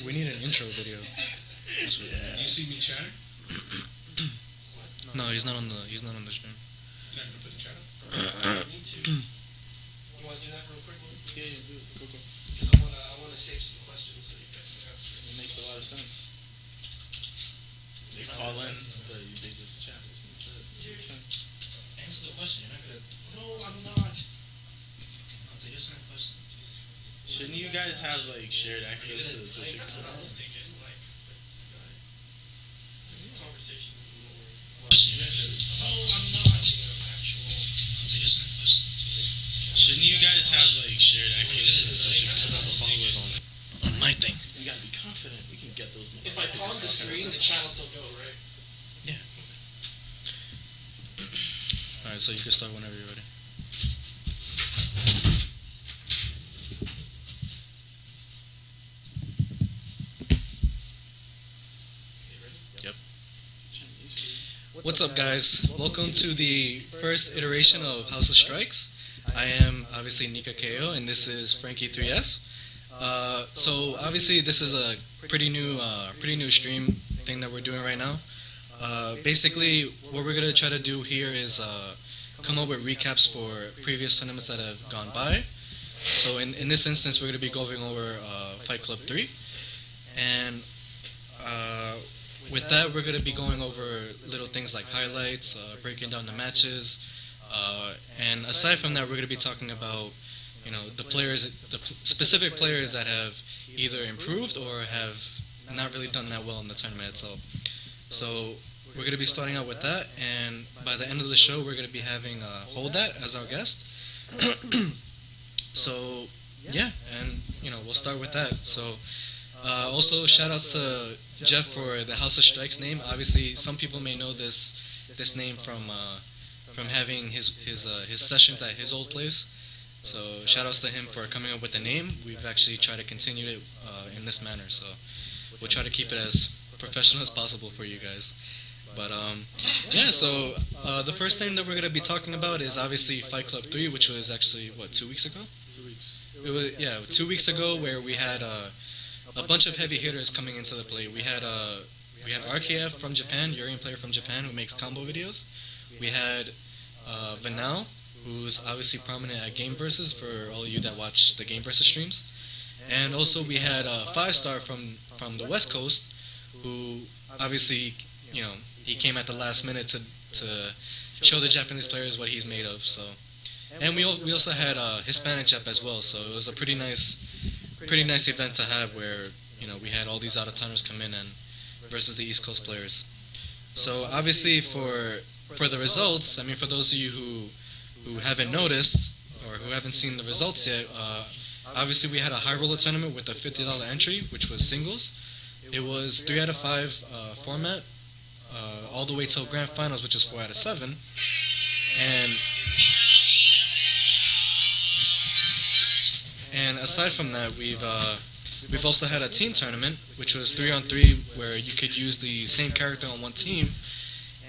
We need an intro video. That's what, Do you see me chatting? No, he's not on the stream. You're not gonna put the chat up? I need to. You want to do that real quick? Yeah, do it. Go. Because I want to save some questions so you guys can ask. It makes a lot of sense. They call in, but they just chat us instead. It makes sense. Answer the question. You're not gonna. No, I'm not. It's a yes or no question. Shouldn't you guys have like shared access to the Twitch? That's what I was thinking. Like this guy. This conversation. Question. You're not gonna. No, I'm not. Actual. It's a yes or no question. Shouldn't you guys have like shared access to the Twitch? On my thing. You gotta be confident. We can get those. If I pause the screen, the chat will still go, right? Yeah. Alright, so you can start whenever you're ready. Yep. What's up, guys? Welcome to the first iteration of House of Strikes. I am obviously Nica KO, and this is Frankie 3S. So obviously this is a pretty new stream thing that we're doing right now. Basically, what we're gonna try to do here is come up with recaps for previous tournaments that have gone by. So in this instance, we're gonna be going over Fight Club 3, and with that, we're gonna be going over little things like highlights, breaking down the matches, and aside from that, we're gonna be talking about the specific players that have either improved or have not really done that well in the tournament itself. So we're going to be starting out with that, and by the end of the show, we're going to be having Hold That as our guest. So yeah, and we'll start with that. So also shout outs to Jeff for the House of Strikes name. Obviously, some people may know this name from having his sessions at his old place. So shout outs to him for coming up with the name. We've actually tried to continue it in this manner, so we'll try to keep it as professional as possible for you guys. But yeah, so the first thing that we're going to be talking about is obviously Fight Club 3, which was actually, 2 weeks ago? 2 weeks. It was, 2 weeks ago, where we had a bunch of heavy hitters coming into the play. We had RKF from Japan, Urien player from Japan, who makes combo videos. We had Vanao, who's obviously prominent at Game Versus for all of you that watch the Game Versus streams. And also we had 5-star from the West Coast, who obviously, he came at the last minute to show the Japanese players what he's made of. So, and we also had Hispanic Jap as well. So it was a pretty nice event to have, where we had all these out-of-towners come in and versus the East Coast players. So obviously for the results, I mean, for those of you who haven't noticed or who haven't seen the results yet, obviously we had a high roller tournament with a $50 entry, which was singles. It was 3 out of 5 format, all the way till grand finals, which is 4 out of 7. And aside from that, we've also had a team tournament, which was 3-on-3, where you could use the same character on one team.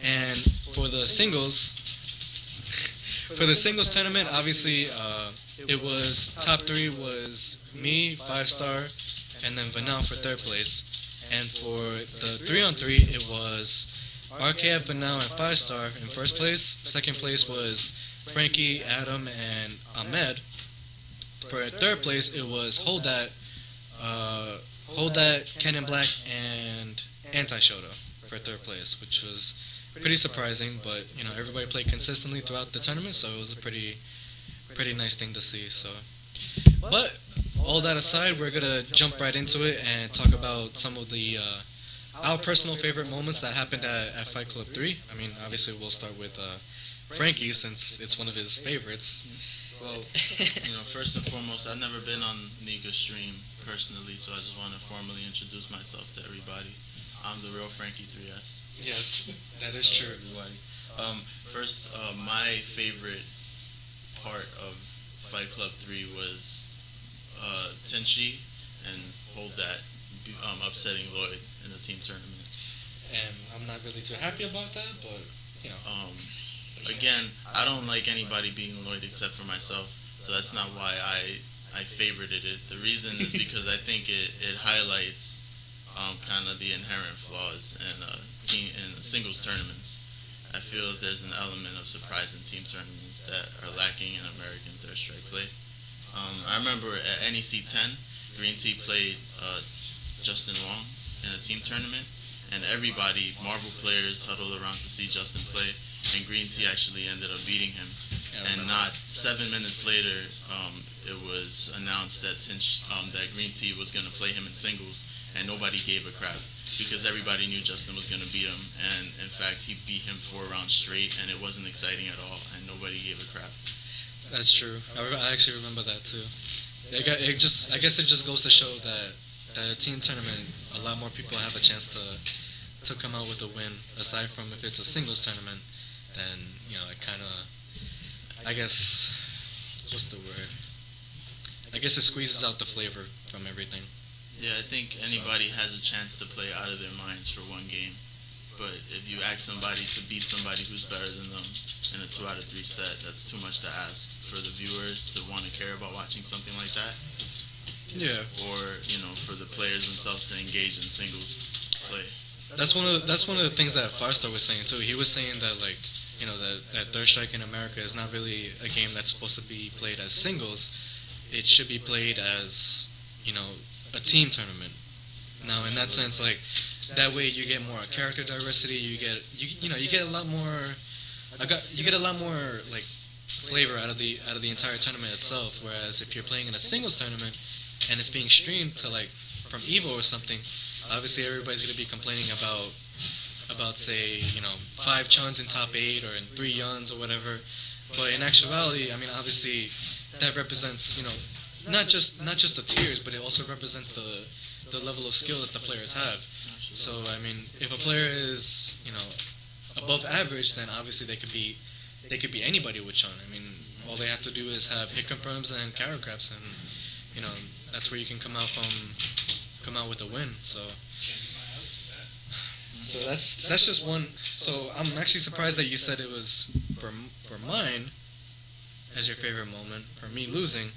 And for the singles tournament, obviously, it was top 3 was me, 5-star, and then Vanao for 3rd place. And for the 3-on-3, it was RKF, Vanao, and 5-star in 1st place. 2nd place was Frankie, Adam, and Ahmed. For 3rd place, it was Hold That, Ken in Black, and Anti-Shoto for 3rd place, which was pretty surprising, but everybody played consistently throughout the tournament, so it was a pretty nice thing to see. So, but all that aside, we're gonna jump right into it and talk about some of the our personal favorite moments that happened at Fight Club 3. I mean, obviously we'll start with Frankie, since it's one of his favorites. Well, first and foremost, I've never been on Nica's stream personally, so I just want to formally introduce myself to everybody. I'm the real Frankie 3S. Yes, that is true. Everybody. First, my favorite part of Fight Club 3 was Tenchi and Hold That upsetting Lloyd in the team tournament. And I'm not really too happy about that, but again, I don't like anybody beating Lloyd except for myself, so that's not why I I favorited it. The reason is because I think it highlights kind of the inherent flaws in singles tournaments. I feel there's an element of surprise in team tournaments that are lacking in American third strike play. I remember at NEC 10, Green Tea played Justin Wong in a team tournament, and everybody, Marvel players, huddled around to see Justin play, and Green Tea actually ended up beating him. And not 7 minutes later, it was announced that that Green Tea was going to play him in singles, and nobody gave a crap because everybody knew Justin was going to beat him. And in fact, he beat him 4 rounds straight, and it wasn't exciting at all, and nobody gave a crap. That's true. I actually remember that too. I guess it just goes to show that a team tournament, a lot more people have a chance to come out with a win. Aside from if it's a singles tournament, then it kind of, I guess, what's the word? I guess it squeezes out the flavor from everything. Yeah, I think anybody has a chance to play out of their minds for one game. But if you ask somebody to beat somebody who's better than them in a 2 out of 3 set, that's too much to ask for the viewers to want to care about watching something like that. Yeah. Or, for the players themselves to engage in singles play. That's one of the things that Firestar was saying too. He was saying that that third strike in America is not really a game that's supposed to be played as singles. It should be played as a team tournament. Now, in that sense, that way you get more character diversity. You get a lot more. You get a lot more flavor out of the entire tournament itself. Whereas if you're playing in a singles tournament and it's being streamed to from Evo or something, obviously everybody's gonna be complaining about say 5 chuns in top 8 or in 3 yuns or whatever. But in actuality, I mean, obviously that represents not just the tiers, but it also represents the level of skill that the players have. So I mean, if a player is above average, then obviously they could be anybody with chun. I mean, all they have to do is have hit confirms and carrot grabs, and that's where you can come out with a win. So that's just one. So I'm actually surprised that you said it was for mine as your favorite moment. For me, losing.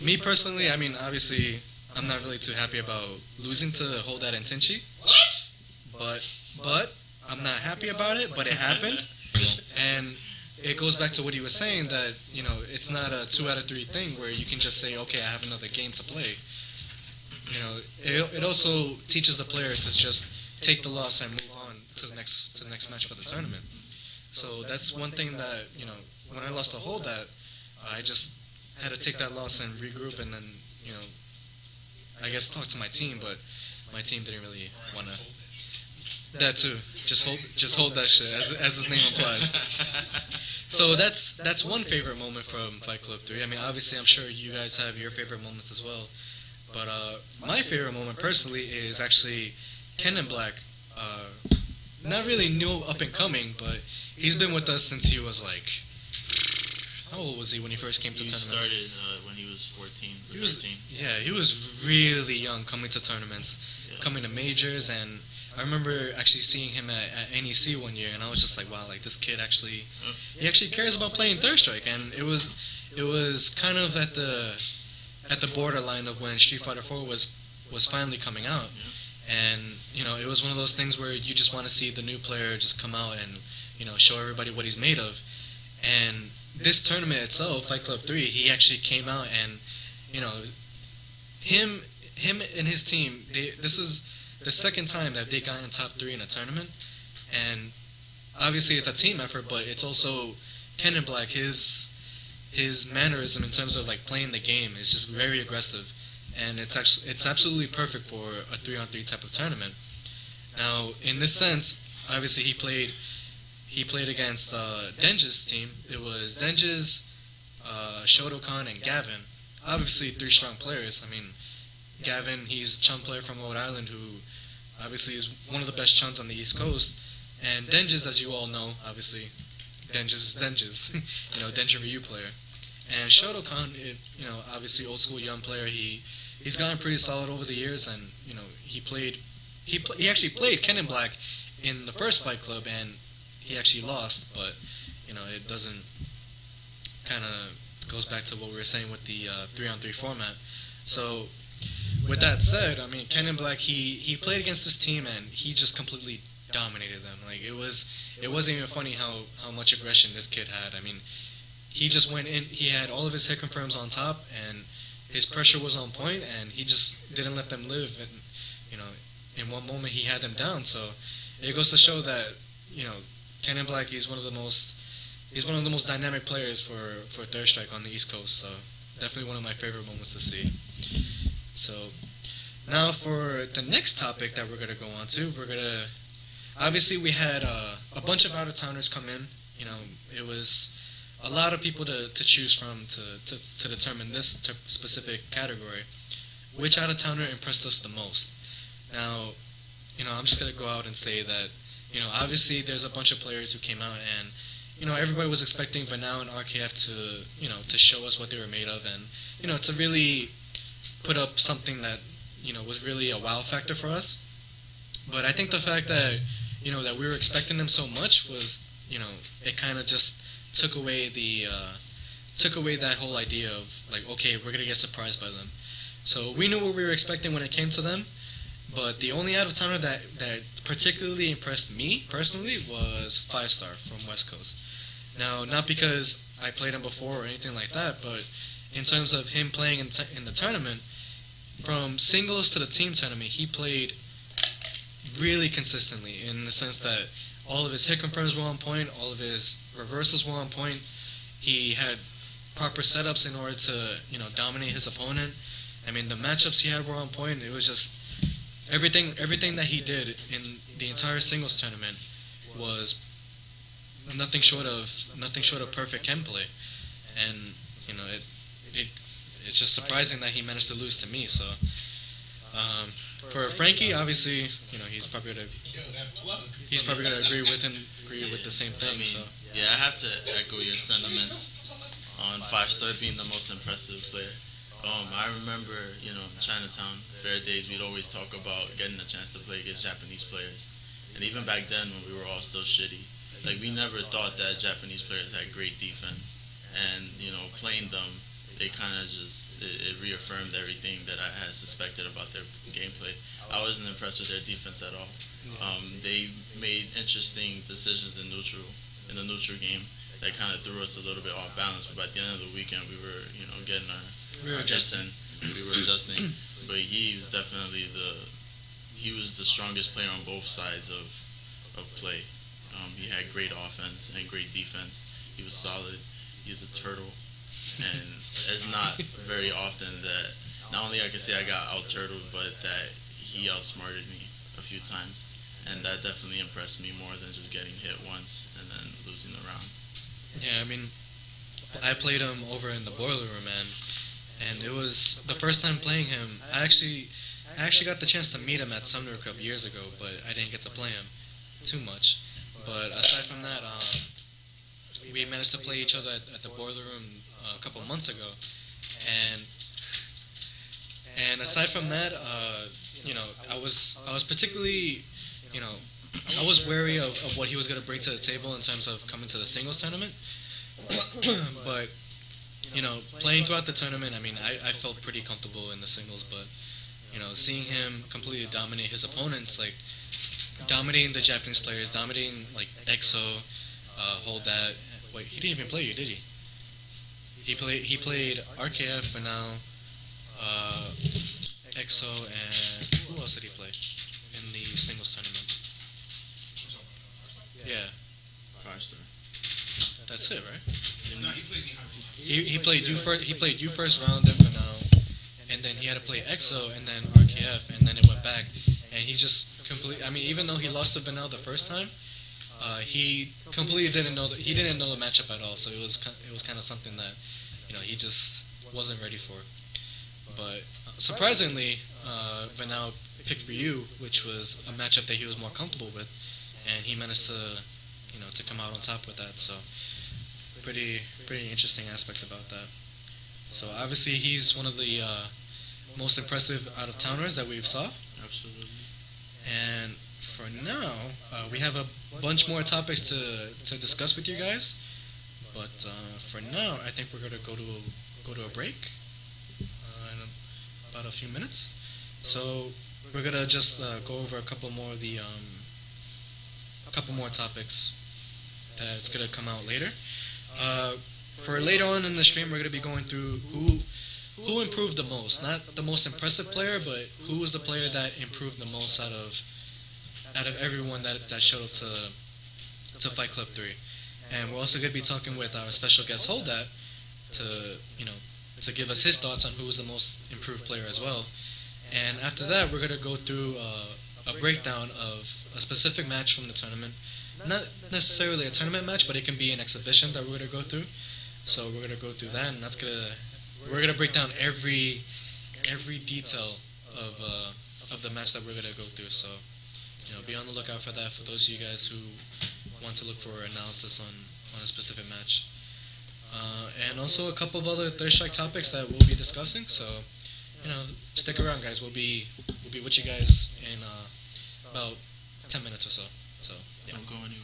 Me personally, I mean, obviously, I'm not really too happy about losing to hold that in Tenchi. What? But I'm not happy about it. But it happened, and it goes back to what he was saying, that it's not a 2 out of 3 thing where you can just say, okay, I have another game to play. It also teaches the player to just take the loss and move on to the next match for the tournament. So that's one thing that when I lost the hold, that I just had to take that loss and regroup, and then I guess talk to my team, but my team didn't really want to. That too. Just hold that shit, as his name implies. So that's one favorite moment from Fight Club 3. I mean, obviously, I'm sure you guys have your favorite moments as well. But my favorite moment personally is actually Ken in Black. Not really new up and coming, but he's been with us since he was how old was he when he first came to tournaments? He started when he was 14 or 13. Yeah, he was really young coming to tournaments, coming to majors, and I remember actually seeing him at NEC one year, and I was just like, wow, this kid he actually cares about playing third strike. And it was kind of at the borderline of when Street Fighter 4 was finally coming out, and it was one of those things where you just want to see the new player just come out and show everybody what he's made of. And this tournament itself, Fight Club 3, he actually came out, and him and his team, this is the second time that they got in top 3 in a tournament, and obviously it's a team effort, but it's also Ken in Black. His mannerism in terms of playing the game is just very aggressive, and it's absolutely perfect for a 3-on-3 type of tournament. Now, in this sense, obviously he played against Denjizz team. It was Denjizz, Shotokan, and Gavin. Obviously 3 strong players. I mean, Gavin, he's a chun player from Rhode Island who obviously is one of the best chuns on the East Coast. And Denjizz, as you all know, obviously, Denjizz is Denjizz, Denjin Ryu player. And Shotokan, obviously old school young player. He's gotten pretty solid over the years, and he actually played Ken in Black in the first Fight Club, and he actually lost, but it doesn't kind of goes back to what we were saying with the 3-on-3 format. So with that said, I mean, Ken in Black, he played against this team and he just completely dominated them. Like it wasn't even funny how much aggression this kid had. I mean, he just went in. He had all of his hit confirms on top, and his pressure was on point, and he just didn't let them live. And in one moment he had them down. So it goes to show that Ken in Black, he's one of the most dynamic players for Third Strike on the East Coast. So definitely one of my favorite moments to see. So now for the next topic that we're gonna go on to, obviously we had a bunch of out-of-towners come in. It was a lot of people to choose from to determine this specific category. Which out-of-towner impressed us the most? Now, I'm just gonna go out and say that, obviously there's a bunch of players who came out and, everybody was expecting Vanao and RKF to show us what they were made of and, to really put up something that, was really a wow factor for us. But I think the fact that, that we were expecting them so much was, it kind of just took away that whole idea of like, okay, we're gonna get surprised by them. So we knew what we were expecting when it came to them, but the only out-of-towner that particularly impressed me personally was 5-Star from West Coast. Now, not because I played him before or anything like that, but in terms of him playing in the tournament, from singles to the team tournament, he played really consistently in the sense that all of his hit confirms were on point, all of his reversals were on point. He had proper setups in order to, dominate his opponent. I mean, the matchups he had were on point. It was just everything that he did in the entire singles tournament was nothing short of perfect Ken play. And it's just surprising that he managed to lose to me. So for Frankie, obviously, he's probably gonna agree with the same thing. I mean, yeah, I have to echo your sentiments on 5-Star being the most impressive player. I remember, Chinatown Fair Days, we'd always talk about getting a chance to play against Japanese players. And even back then, when we were all still shitty, like, we never thought that Japanese players had great defense. And, playing them, they kind of just, it reaffirmed everything that I had suspected about their gameplay. I wasn't impressed with their defense at all. They made interesting decisions in the neutral game that kind of threw us a little bit off balance. But by the end of the weekend, we were, getting our adjusting. We were adjusting. But Yi was definitely the strongest player on both sides of play. He had great offense and great defense. He was solid. He was a turtle. And it's not very often that not only I can say I got out-turtled, but that he outsmarted me a few times. And that definitely impressed me more than just getting hit once and then losing the round. Yeah, I mean, I played him over in the Boiler Room, and it was the first time playing him. I actually got the chance to meet him at Sumner Cup years ago, but I didn't get to play him too much. But aside from that, we managed to play each other at the Boiler Room a couple months ago, and aside from that, I was particularly, I was wary of what he was going to bring to the table in terms of coming to the singles tournament. But, playing throughout the tournament, I mean, I felt pretty comfortable in the singles, but, seeing him completely dominate his opponents, like, dominating the Japanese players, dominating, like, EXO, Hold That. Wait, he didn't even play you, did he? He played RKF, Vanao, EXO, and who else did he play in the singles tournament? Yeah. 5-Star. That's it, right? No, he played me. He played you first. He played you first round, then Vanao, and then he had to play EXO, and then RKF, and then it went back, and he just completely. I mean, even though he lost to Vanao the first time, he completely didn't know the matchup at all. So it was kind of something that, he just wasn't ready for. But surprisingly, Vanao picked Ryu, which was a matchup that he was more comfortable with, and he managed to, to come out on top with that. So pretty interesting aspect about that. So obviously he's one of the most impressive out-of-towners that we've saw. Absolutely. And for now, we have a bunch more topics to discuss with you guys. But for now, I think we're gonna go to a break in about a few minutes. So we're gonna just go over a couple more of the a couple more topics that's gonna come out later. For later on in the stream, we're gonna be going through who improved the most. Not the most impressive player, but who was the player that improved the most out of everyone that showed up to Fight Club 3. And we're also gonna be talking with our special guest Holdat to to give us his thoughts on who was the most improved player as well. And after that, we're gonna go through a breakdown of a specific match from the tournament. Not necessarily a tournament match, but it can be an exhibition that we're gonna go through. So we're gonna go through that, and we're gonna break down every detail of the match that we're gonna go through. So be on the lookout for that. For those of you guys who want to look for analysis on a specific match, and also a couple of other Third Strike topics that we'll be discussing. So stick around, guys. We'll be with you guys in about 10 minutes or so. So yeah. Don't go anywhere.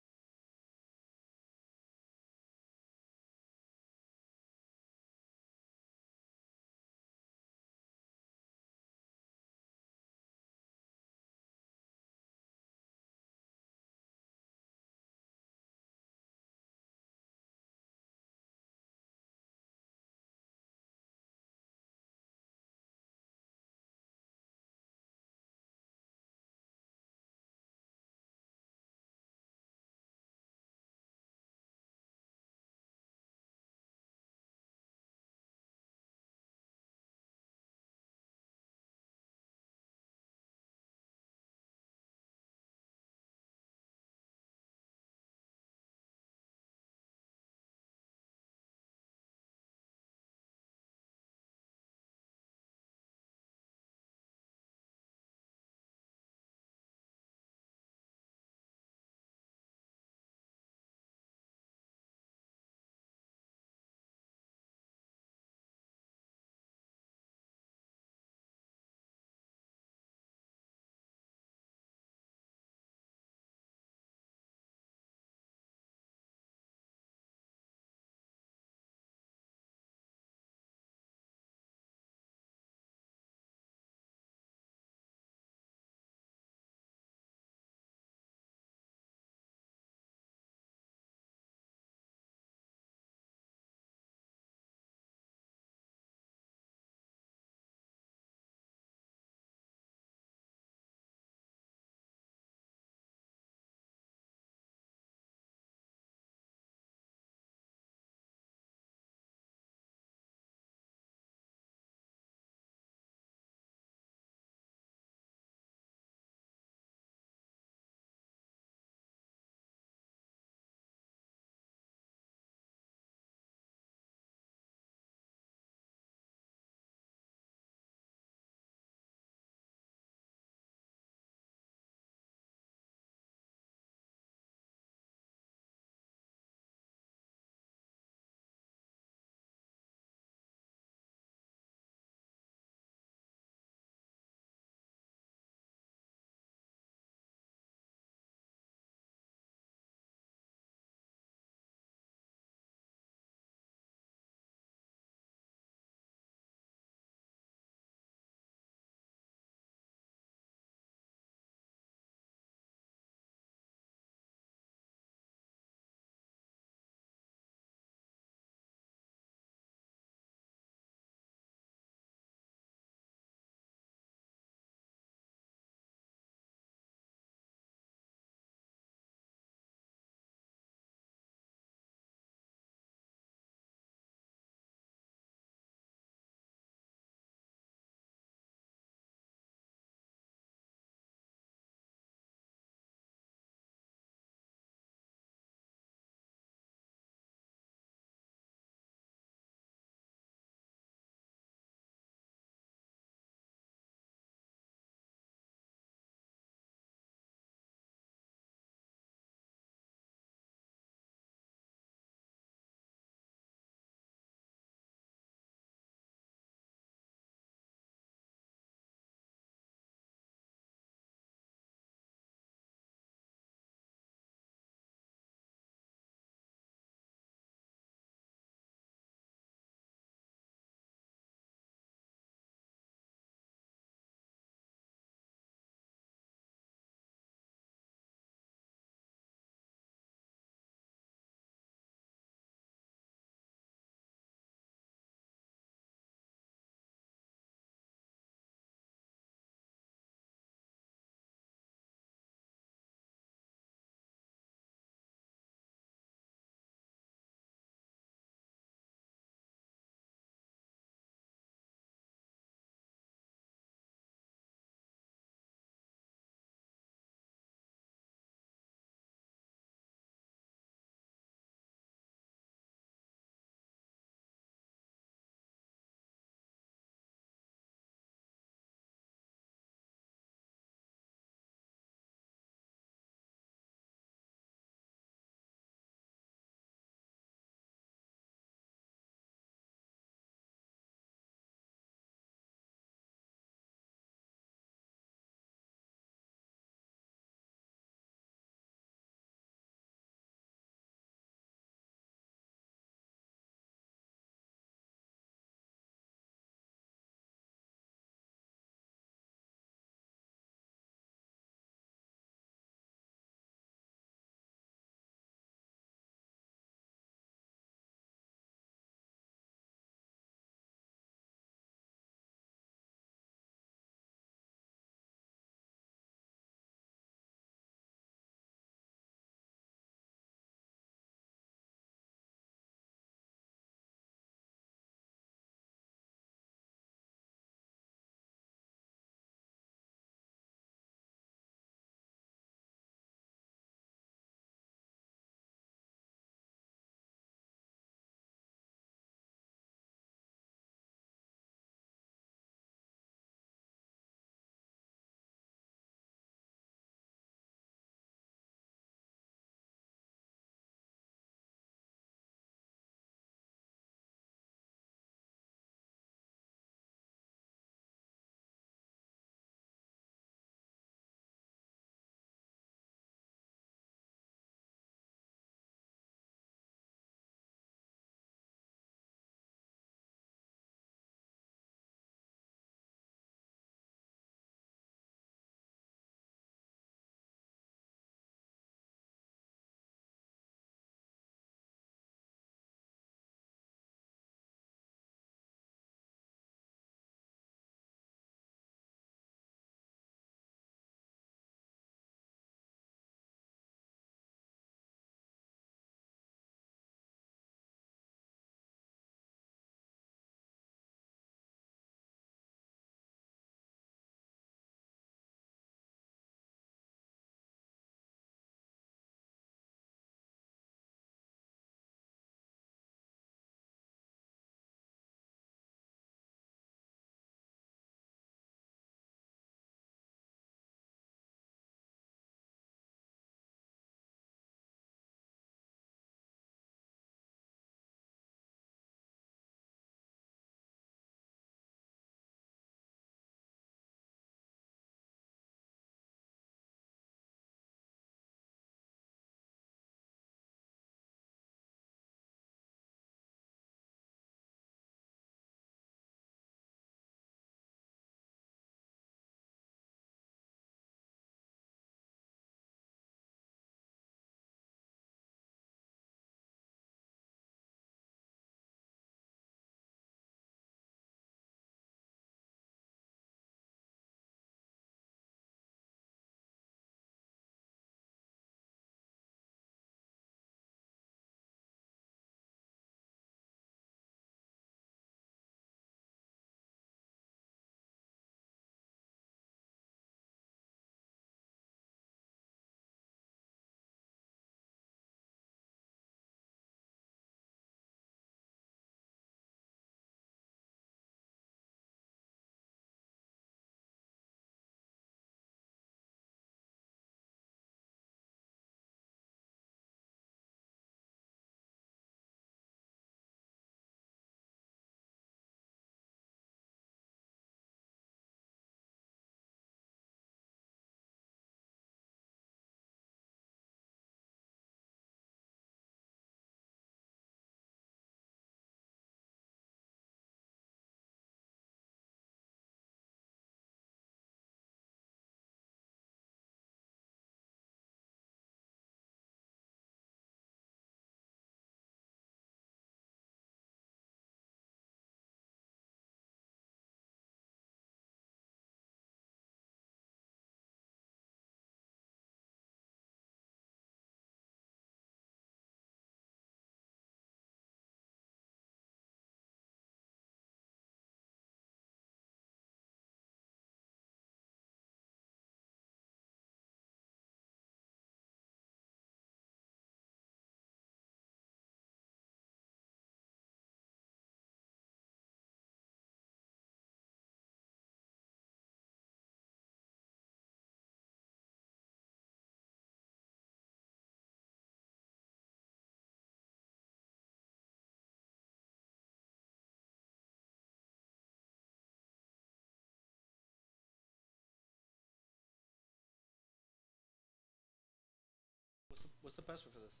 What's the password for this?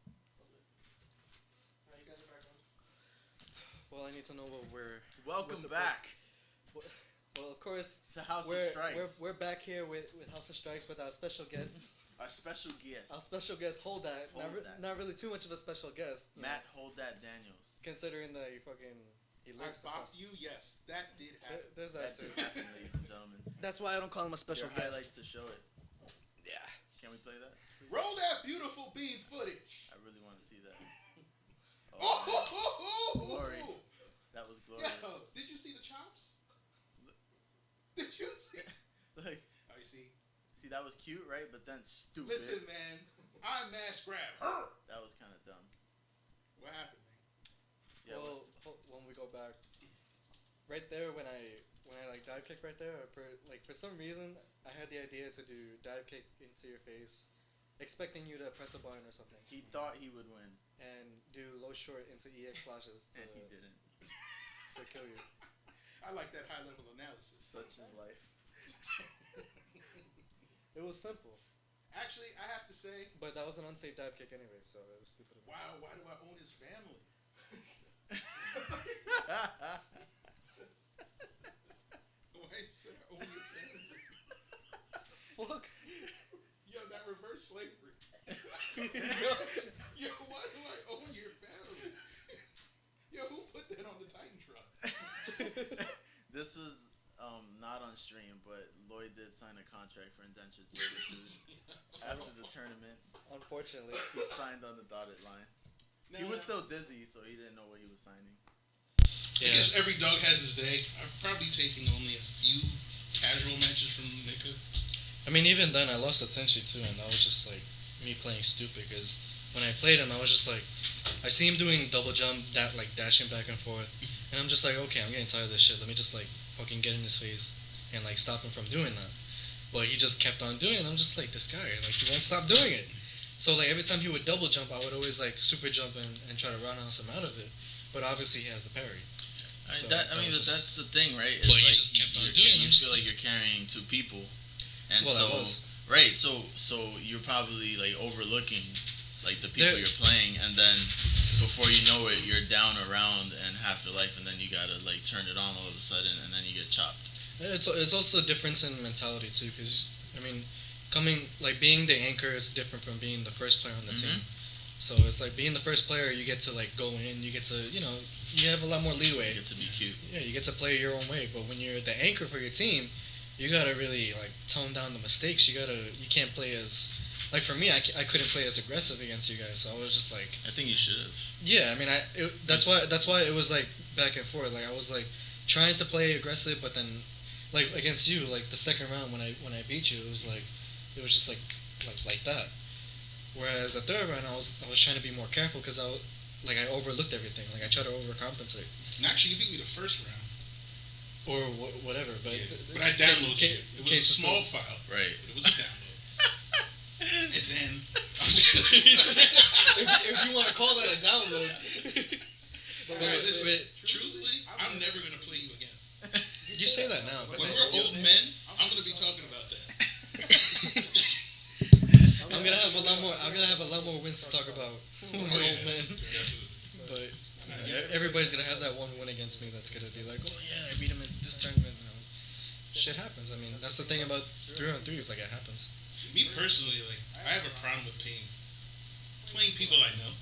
Alright, you guys are back on. Well, I need to know what we're... Welcome the back Well, of course, to House of Strikes. we're back here with House of Strikes with our special guest. Our special guest. Our special guest, hold that. Not really too much of a special guest. Matt, hold that, Daniels. Considering that he fucking... He I lives bopped you, yes. That did happen. There's that too. Happened, ladies and gentlemen. That's why I don't call him a special There are guest. highlights to show it. Yeah. Can we play that? Roll that beautiful bead footage. I really want to see that. Oh, Glory. That was glorious. Yo, did you see the chops? Did you see? Like, Oh, you see? see, that was cute, right? But then stupid. Listen, man. I mass grab her. That was kind of dumb. What happened, man? Yeah. Well, when we go back, right there when I like dive kick right there, for some reason I had the idea to do dive kick into your face, expecting you to press a button or something, He thought he would win, and do low short into EX slashes and he didn't. to kill you. I like that high level analysis. Such is life. It was simple, Actually, I have to say, but that was an unsafe dive kick anyway, so it was stupid. wow, why do I own his family? Why say I own your family? Fuck. Yo, that reverse slavery. Yo, why do I own your family? Yo, who put that on the Titantron? This was not on stream, but Lloyd did sign a contract for indentured servitude after the tournament. Unfortunately. He signed on the dotted line. He was still dizzy, so he didn't know what he was signing. I guess every dog has his day. I've probably taken only a few casual matches from Nica. I mean, even then, I lost at Senshi too, and that was just like me playing stupid. Because when I played him, I was just like, I see him doing double jump, like dashing back and forth, and I'm just like, okay, I'm getting tired of this shit. Let me just like fucking get in his face and like stop him from doing that. But he just kept on doing it. And I'm just like, this guy, like he won't stop doing it. So like every time he would double jump, I would always like super jump and try to roundhouse him out of it. But obviously he has the parry. So that's the thing, right? It's But he like just kept on doing it. You feel like you're carrying two people, and Well, so I was. right, so you're probably like overlooking like the people There- you're playing, and then before you know it, you're down around and half your life, and then you gotta like turn it on all of a sudden, and then you get chopped. It's also a difference in mentality too, because I mean, being the anchor is different from being the first player on the team. So it's like being the first player, you get to like go in, you get to you have a lot more leeway. You get to be cute. Yeah, you get to play your own way. But when you're the anchor for your team, you gotta really like tone down the mistakes. You can't play as like for me, I couldn't play as aggressive against you guys. So I was just like, I think you should have. yeah, I mean, that's why it was like back and forth. Like I was like trying to play aggressive, but then like against you, like the second round when I beat you, it was just like that. Whereas the third round, I was trying to be more careful because I overlooked everything. Like I tried to overcompensate. And actually, you beat me the first round. Or whatever, but Yeah, but I downloaded it. It was a small file. Right. But it was a download. And then if you want to call that a download. listen, truthfully, I'm never gonna play you again. You say that now, but When we're old men, I'm gonna be talking about that. I'm gonna have a lot more wins to talk about when we're old men. But everybody's gonna have that one win against me that's gonna be like, oh yeah, I beat him in this tournament. Shit happens. I mean, that's the thing about 3-on-3 is like it happens. Me personally, like I have a problem with playing people I know.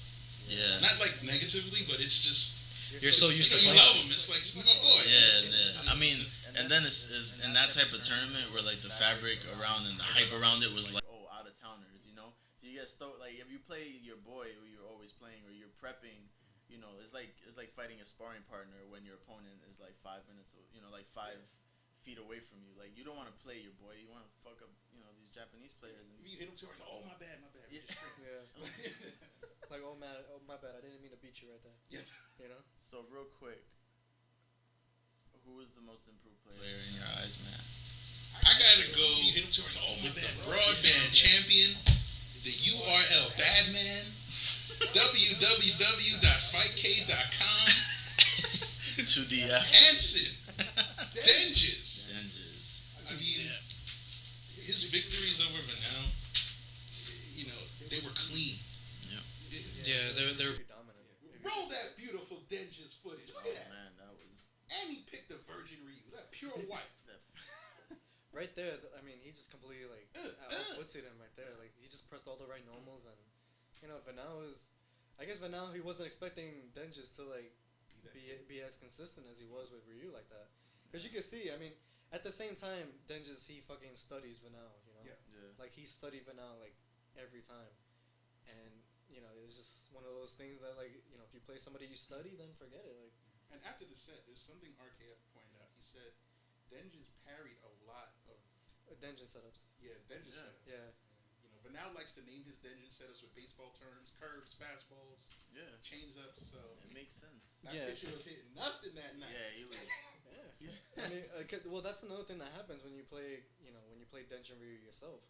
Yeah. Not like negatively, but it's just You're so used to you playing. love them. It's like my boy. Yeah. I mean, and then it's in that type of tournament where like the fabric around and the hype around it was like, oh, out of towners, So you get stoked. Like if you play your boy who you're always playing, or you're prepping, it's like fighting a sparring partner when your opponent is like 5 minutes, like 5 feet away from you. Like you don't want to play your boy. You want to fuck up, these Japanese players. And You hit him too hard. Oh my bad. Yeah. Yeah. Like, oh my bad, I didn't mean to beat you right there. Yeah. So real quick, who is the most improved player in your eyes, man? I gotta go. You hit him too hard. Oh my bad. Broadband champion, the URL Badman, www.fightk.com. To the Hanson, Denjizz. I mean, his victories over Vanao, they were clean. right there, I mean, he just completely like outwitted him right there. Like he just pressed all the right normals, and you know, Vanao is. I guess Vanao he wasn't expecting Denjizz to like be as consistent as he was with Ryu like that. Because you can see, I mean, at the same time, Denjizz he fucking studies Vanao, you know. Yeah. Like he studied Vanao like every time, and you know, it's just one of those things that like you know, if you play somebody you study, then forget it. Like. And after the set, there's something RKF pointed out. He said Denjizz parried a lot of Denjin setups. Denjizz setups. Yeah. You know, Vanao likes to name his Denjizz setups with baseball terms: curves, fastballs, change ups. So it makes sense. That pitcher was hitting nothing that night. Yeah, he was. Yeah. I mean, well, that's another thing that happens when you play. You know, when you play Denjin Ryu yourself,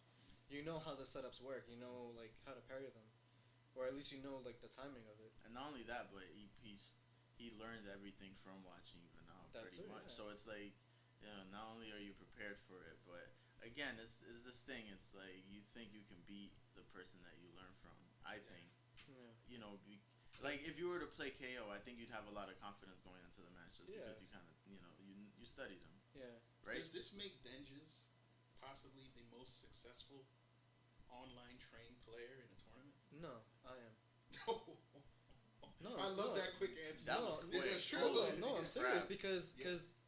you know how the setups work. You know, like how to parry them, or at least you know like the timing of it. And not only that, but he learned everything from watching Vanao pretty much. Yeah. So it's like, you know, not only are you prepared for it, but again, it's this thing. It's like you think you can beat the person that you learn from. I think, you know, like if you were to play KO, I think you'd have a lot of confidence going into the match just because you kind of, you know, you studied them. Yeah. Right. Does this make Denjizz possibly the most successful online trained player in a tournament? No, I am. No, I love that quick answer. That was quick. No, I'm serious because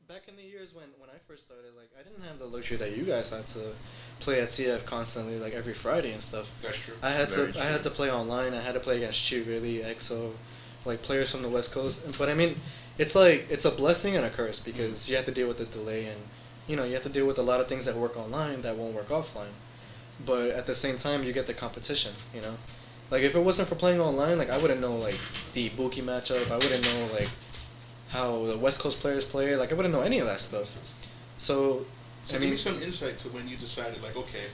back in the years when I first started, like I didn't have the luxury that you guys had to play at CF constantly, like every Friday and stuff. That's true. I had to play online. I had to play against Chi really, EXO, like players from the West Coast. But I mean, it's like it's a blessing and a curse because you have to deal with the delay and you know you have to deal with a lot of things that work online that won't work offline. But at the same time, you get the competition. You know. Like, if it wasn't for playing online, like, I wouldn't know, like, the ibuki matchup. I wouldn't know, like, how the West Coast players play. Like, I wouldn't know any of that stuff. So I give mean, me some insight to when you decided, like, okay,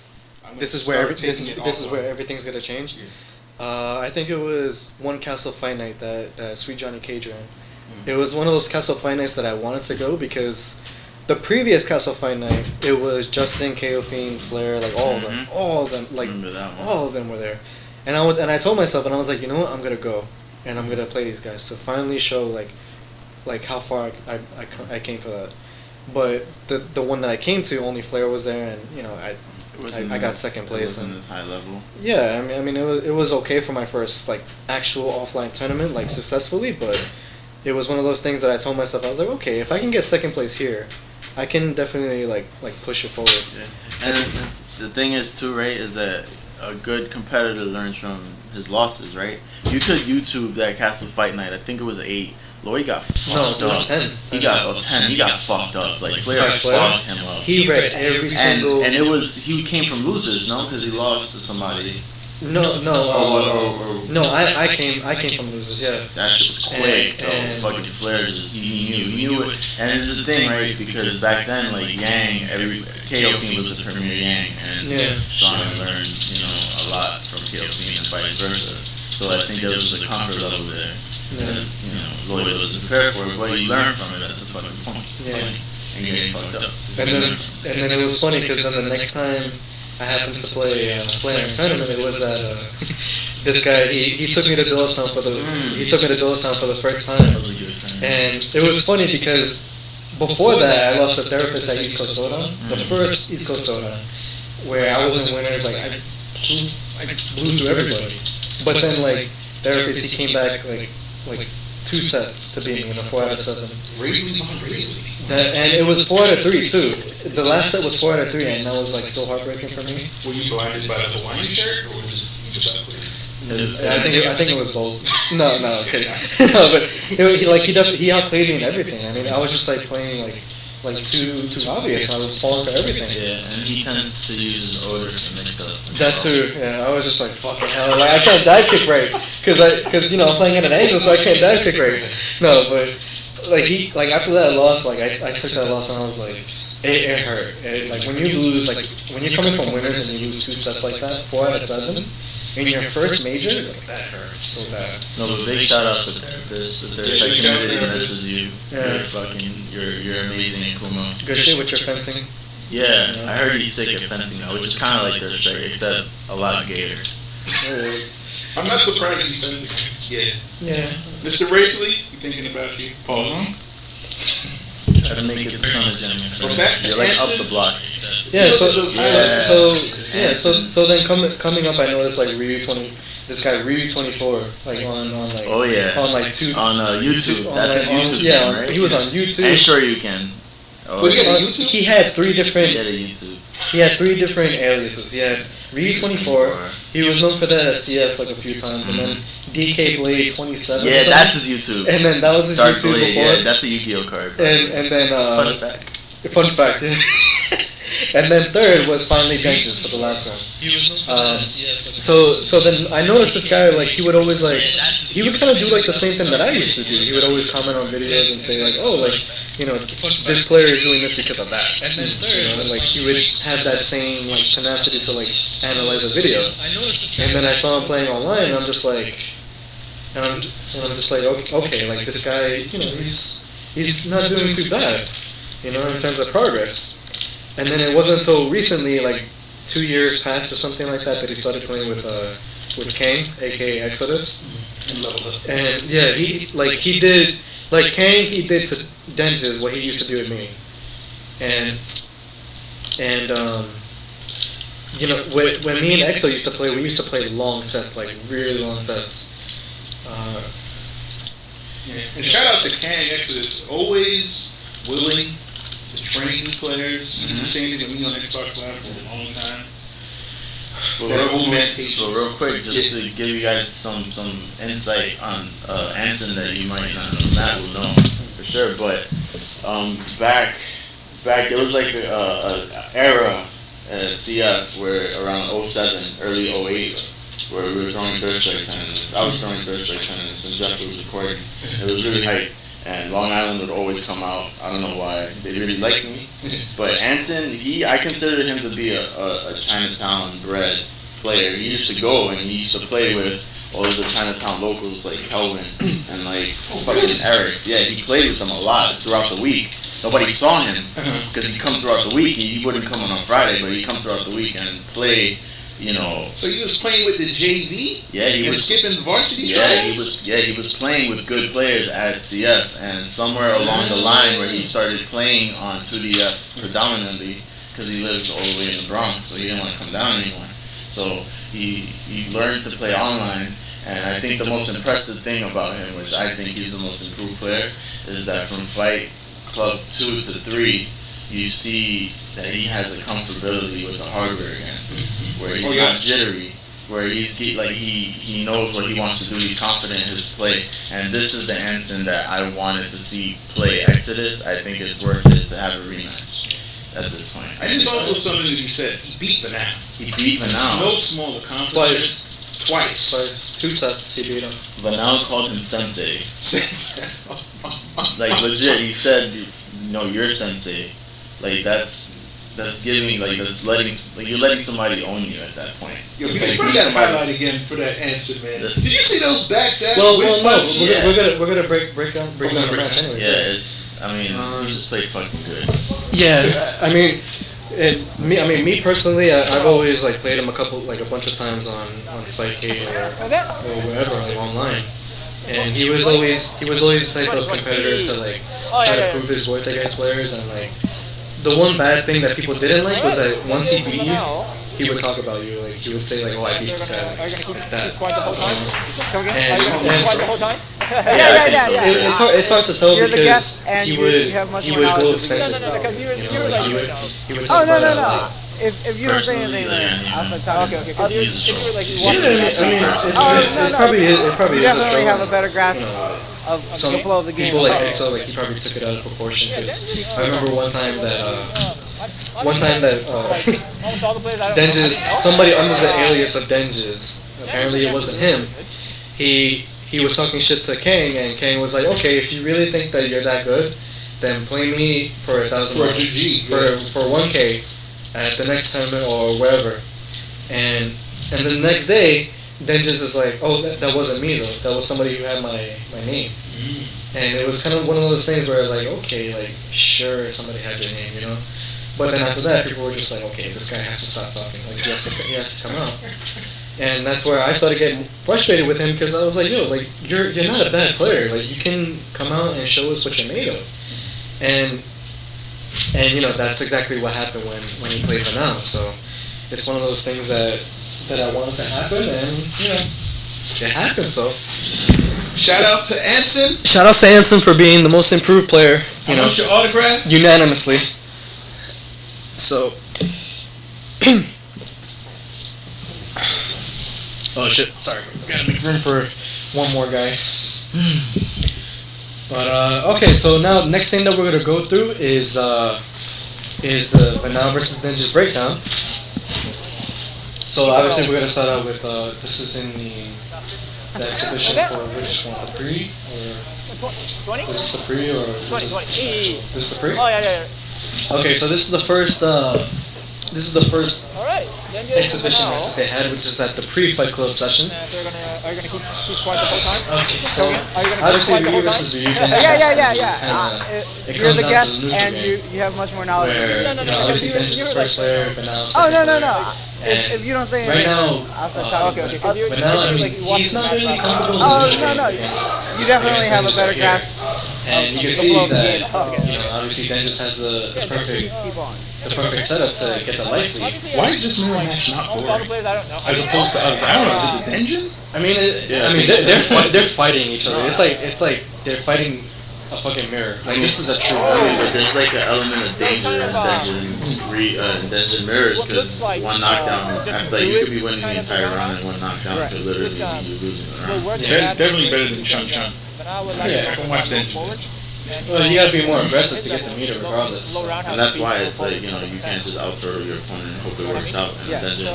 I'm this is where everything's going to change. Yeah. I think it was one Castle Fight Night that Sweet Johnny Cage ran. Mm-hmm. It was one of those Castle Fight Nights that I wanted to go because the previous Castle Fight Night, it was Justin, KO Fiend, Flair, like, all of them, like, all of them were there. And I told myself, and I was like, you know what, I'm gonna go, and I'm gonna play these guys to finally show like how far I came for that. But the one that I came to, only Flair was there, and you know I got second place. It wasn't this high level. Yeah, I mean it was okay for my first like actual offline tournament, like successfully, but it was one of those things that I told myself, I was like, okay, if I can get second place here, I can definitely like push it forward. Yeah. And the thing is too, right, is that a good competitor learns from his losses, right? You could YouTube that Castle Fight Night. I think it was 8. Lloyd got fucked up. 10. He got 10. He got fucked up. Like Flair fucked him up. He read every single. And it was he came from losers, no, because he lost to somebody. No. I came from losers. Yeah. That shit was quick. Fucking Flair just he knew it. And it's the thing, right? Because back then, like Yang, every KO Fiend was a premier Yang, and Sean learned, you know, a lot from KO Fiend and vice versa. So I think there was a comfort level there. That, you know, Lloyd wasn't prepared for it, but you learned from it. That's the fucking point. Yeah. And you're getting fucked up. And then it was funny because then the next time I happened to play a tournament, it was that this guy he took me to Doylestown for the first time, and it was funny because before that I lost a therapist at East Coast Dodan, the first East Coast Dodan, where I was in winners, like I blew through everybody, but then like therapist he came back like 2 sets to beat me in a 4 out of 7. Really? And it was 4 out of 3 too. The last set was 4 out of 3, and that was like so heartbreaking for me. Were you blinded by the Hawaiian shirt, or was it just I think it was both. No, okay. No, but he outplayed me in everything. I mean, I was just like playing like too obvious. I was falling for everything. Yeah, and he tends to use his odor to mix up. That too. Yeah, I was just like fucking hell. Like I can't dive kick right because you know I'm playing at an angle, so I can't dive kick right. No, but like after that loss, like I took that loss and I was like, it hurt. Like when you lose, like when you're coming from winners and you lose 2 sets like that, 4 out of 7. In your first major, like, that hurts so bad. No, but big shout out to the therapy community misses you. You're amazing, Akuma. Good shit with your fencing. Yeah, I heard he's sick at fencing now, which is kind of like their straight, except a lot gator. I'm not surprised he's fencing. Yeah. Mr. Rakeley, we thinking about you. Pause. Try to make it the sun is in. You're like up the block. Yeah, so Yeah. so then coming up, I noticed like this guy Ryu 24, like on like Oh yeah. on like two On YouTube. on, That's like, his YouTube yeah, name, right? he was on YouTube. And sure you can. Oh, But he had a Uh, YouTube? he had three different He had a YouTube. he had three different aliases. He had Ryu 24. He was known for that at CF like a few times, and then DK Blade 27. Yeah, that's his YouTube. And then that was his Dark YouTube Blade, before. yeah, that's a Yu-Gi-Oh card. And then Fun fact. fun fact. And then third was finally Denjizz for the last round. He was known for that at CF. So then I noticed this guy, like, he would always like he would kind of do like the same thing that I used to do. He would always comment on videos and say like, oh, like, you know, this player is doing this because of that. And then third, You know, like he would have that same like tenacity to like analyze a video. I noticed this And then I saw him playing online, and I'm just like, okay, like this guy, you know, he's not doing too bad, you know, in terms of progress. And then it wasn't until recently, like 2 years passed or something like that, that he started playing with Kang, aka Exodus. And yeah, he did to Denjizz what he used to do with me. And you know, when me and Exo used to play, we used to play long sets, like really long sets. And shout out to Kang Exodus, always willing to train new players. He was saying it to me on Xbox Live for a long time. But real quick, just to give you guys some insight on Anson that you might not know, Matt will know for sure. But back there was like a era at CF where around 07, early 08, where we were throwing third strike tournaments. I was throwing third strike tournaments, and Jeff was recording. It was really hype. And Long Island would always come out. I don't know why. They really liked me. But Anson, I considered him to be a Chinatown bred player. He used to go and he used to play with all of the Chinatown locals like Kelvin and like fucking Eric. Yeah, he played with them a lot throughout the week. Nobody saw him because he'd come throughout the week. He wouldn't come on Friday, but he'd come throughout the week and play, you know. So he was playing with the JV? Yeah, he was skipping the varsity Yeah, trials? he was playing with good players at CF, and somewhere along the line where he started playing on 2DF predominantly because he lived all the way in the Bronx, so he didn't want to come down anymore. So he learned to play online, and I think the most impressive thing about him, which I think he's the most improved player, is that from Fight Club 2 to 3, you see that he has a comfortability with the hardware again, where he's not jittery, where he knows what he wants to do, he's confident in his play, and this is the Anson that I wanted to see play Exodus. I think it's worth it to have a rematch at this point. I just also something that you said. He beat Vanao. He beat Vanao. No small accomplishment. Twice. 2 sets he beat him. Vanao called him sensei. Like legit, he said, "No, you're sensei." Like that's giving, like that's letting, like you're letting somebody own you at that point. Yo, we can put that highlight again for that answer, man. Did you see those back that? Well, no, Yeah. we're gonna break down the match anyway. Yeah, he just played fucking good. Yeah, I mean, me personally, I've always like played him a bunch of times on Fightcade or wherever, like online, and he was always the type of competitor to like try to prove his worth against players. And like the one bad thing that people didn't like was that once he beat you, he would talk about you, like he would say like, "Oh, I beat this guy," like that. It's hard to tell because he would go extensive. You know, like he would talk about it a lot. If you don't say anything, then I'll start talking. Okay, because if you were like It probably you is a definitely show. have a better grasp of the flow of the game. People like Exo, like he probably took it out of proportion because I remember one time that Denjizz, somebody under the alias of Denjizz, apparently it wasn't him. He was talking shit to Kang, and Kang was like, "Okay, if you really think that you're that good, then play me for 1,000 for 1K at the next tournament or wherever." And the next day, Denjizz is like, "Oh, that wasn't me though. That was somebody who had my name." And it was kind of one of those things where like, okay, like sure, somebody had your name, you know. But then after that, people were just like, okay, this guy has to stop talking. Like he has to come out. And that's where I started getting frustrated with him because I was like, yo, like you're not a bad player. Like you can come out and show us what you're made of. And And that's exactly what happened when he played Vanao. So it's one of those things that I wanted to happen, and it happened. So Shout out to Anson. shout out to Anson for being the most improved player. How much your autograph? Unanimously. So. Oh shit! Sorry, gotta make room for one more guy. But okay, so now next thing that we're gonna go through is the Vanao versus Denjizz breakdown. So obviously we're gonna start out with this is in the exhibition for which one, the pre or 20? is this the pre or 20. this is the pre? Oh, yeah. Okay, so this is the first Alright. exhibition match that they had, which is at the pre-Fight Club session. So are you gonna keep quiet the whole time? Okay, so Are you gonna obviously keep quiet the whole Ryu time? versus Ryu. Yeah. You're the comes down guest, to the neutral and game, you have much more knowledge. where obviously Denjizz is first player, Vanao Oh, second no. player. If you don't say Right anything, now, I'll say okay. Vanao, I mean, he's not really comfortable in the Oh, neutral no. game against You definitely have a Denjizz better right here. grasp. And you can the see flow of the that, game. obviously Denjizz has the Keep on. perfect setup to get the life lead. Why is this mirror match not Almost all the boring? players, I don't know. As opposed to others. I don't know. Is it the Denjin? I mean, they're fighting each other. It's like they're fighting a fucking mirror. Like this is a true mirror. But there's like an element of danger in Denjin mirrors because one knockdown, after you could be winning the entire round and one knockdown could literally be you losing the round. Definitely better than Chun. Yeah. Don't watch Denjin. Well, you gotta be more aggressive to get the meter regardless. And that's why it's like, you can't just out throw your opponent and hope it works out. And Denjin,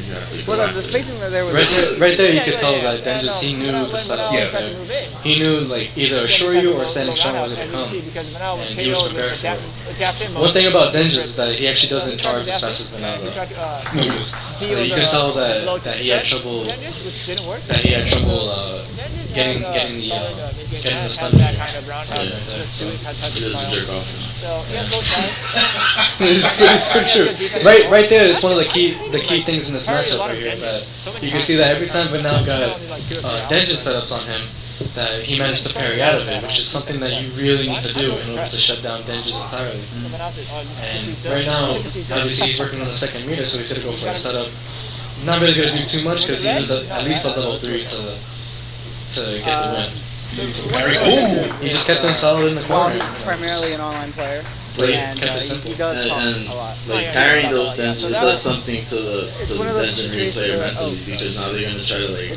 you have to go Well, the after it. spacing there was Right there, you could tell that Denjizz, he knew the setup. Yeah. He knew like either a Shoryu or a standing strong was gonna come, and he was prepared for it. One thing about Denjizz is that he actually doesn't charge as fast as Vanao. You can tell that he had trouble getting the stun meter. It's pretty true. Right there, it's one of the key things in this matchup right here. That you can see that every time Vanao got Denjizz setups on him, that he managed to parry out of it, which is something that you really need to do in order to shut down Denjizz entirely. And right now, obviously he's working on the second meter, so he's gonna go for a setup. Not really gonna do too much because he needs at least a level 3 to get the win. He just kept him solid in the corner. He's primarily an online player. And He does talk a lot. Like carrying those Denjin does something to the Denjin Ryu player mentally because now they're gonna try to like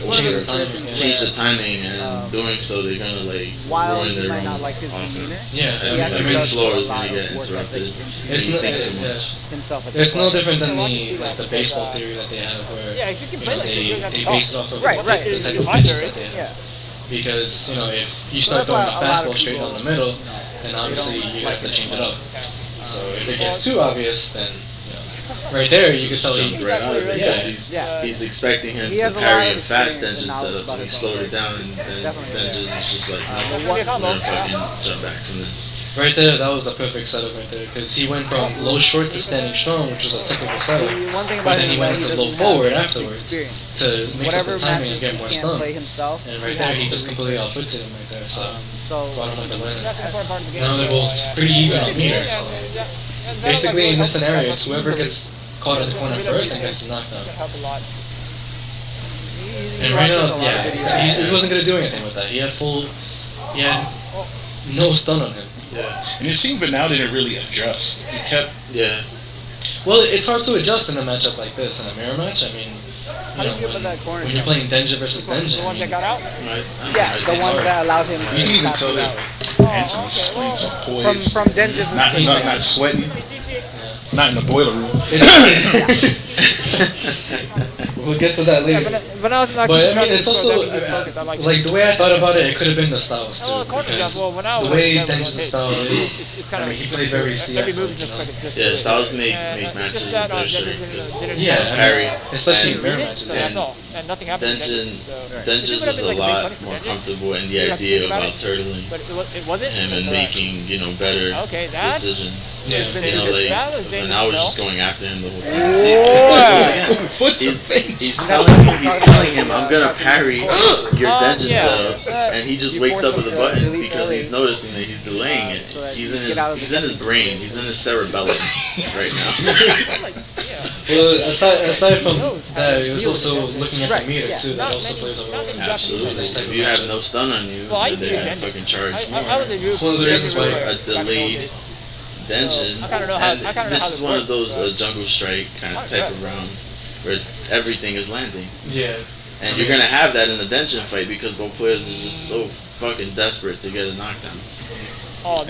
change the timing and doing so they're gonna like ruin their own offense. Yeah, And the floor is gonna get interrupted. It's no different than the baseball theory that they have where they base it off of the type of pitches that they have. Because if you start throwing a fastball straight down the middle, then obviously you have to change it up. So if it gets too obvious, then right there you can tell he jumped right out of it because he's expecting him to parry a fast Denjin setup, so he slowed it down and then Denjizz was just like, no, I'm gonna fucking jump back from this. Right there, that was a perfect setup right there because he went from low short to standing strong, which was a technical setup, but then he went into low forward afterwards to mix up the timing and get more stun. And right there, he just completely outfits him right there. So brought him up the win. Now they're both pretty even on meters. So basically, in this scenario, it's whoever gets caught in the corner first and gets the knockdown. And right now, he wasn't gonna do anything with that. He had no stun on him. Yeah. And it seemed Vanao didn't really adjust. He kept. Yeah. Well, it's hard to adjust in a matchup like this, in a mirror match. I mean, when you're playing Denjizz versus Denjizz, I mean, Yes, the one that allowed him to You can even tell that Anson was playing some poise. From Denjizz's not sweating. Not in the boiler room. We'll get to that later. But I mean, it's also like the way I thought about it. It could have been the styles too, because the way Denjizz's style is, I mean, he played very CF. Yeah, styles make matches their strength. Yeah, especially in mirror matches. And and nothing happened. Denjizz was a lot more comfortable in the idea about turtling But it wasn't. and making better decisions. Yeah. Vanao was just going after him the whole time. See, Foot to face. he's telling him, I'm gonna parry your Denjizz setups, and he just wakes up with a button because he's noticing that he's delaying it. He's in his brain, he's in his cerebellum right now. Well, aside from that, it was also looking at the meter too. That also plays a role. Absolutely. If you have no stun on you, then they're gonna fucking charge more. It's one of the reasons why A delayed Denjizz, and this is one of those jungle strike kind of type of rounds where everything is landing. Yeah. And you're gonna have that in a Denjizz fight because both players are just so fucking desperate to get a knockdown.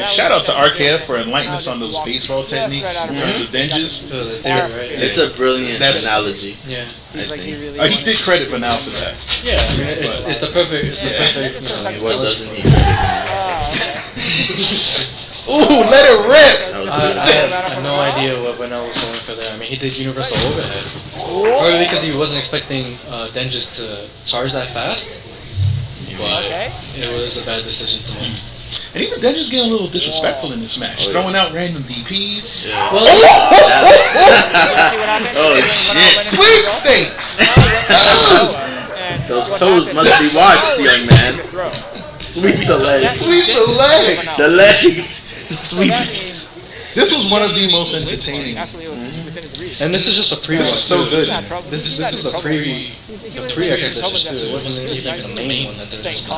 Shout out to RKF for enlightening us on those baseball techniques in terms of Denjizz. It's a brilliant analogy. Yeah. I think. He did credit Vanao for that. Yeah, I mean, it's the perfect. I mean, what doesn't he? Ooh, let it rip! I have no idea what Vanao was going for there. I mean, he did universal overhead. Probably because he wasn't expecting Denjizz to charge that fast. But it was a bad decision to make. And even Denjizz getting a little disrespectful in this match, throwing out random DPs. Yeah. Well, Oh shit! Sweepstakes! Those toes must be watched, young man. Sweep the leg. Sweep the leg! The leg. Sweep it. This was one of the most entertaining. and this is just a pre. This is so good. This is the pre-exhibition too. It wasn't even the main one that they're just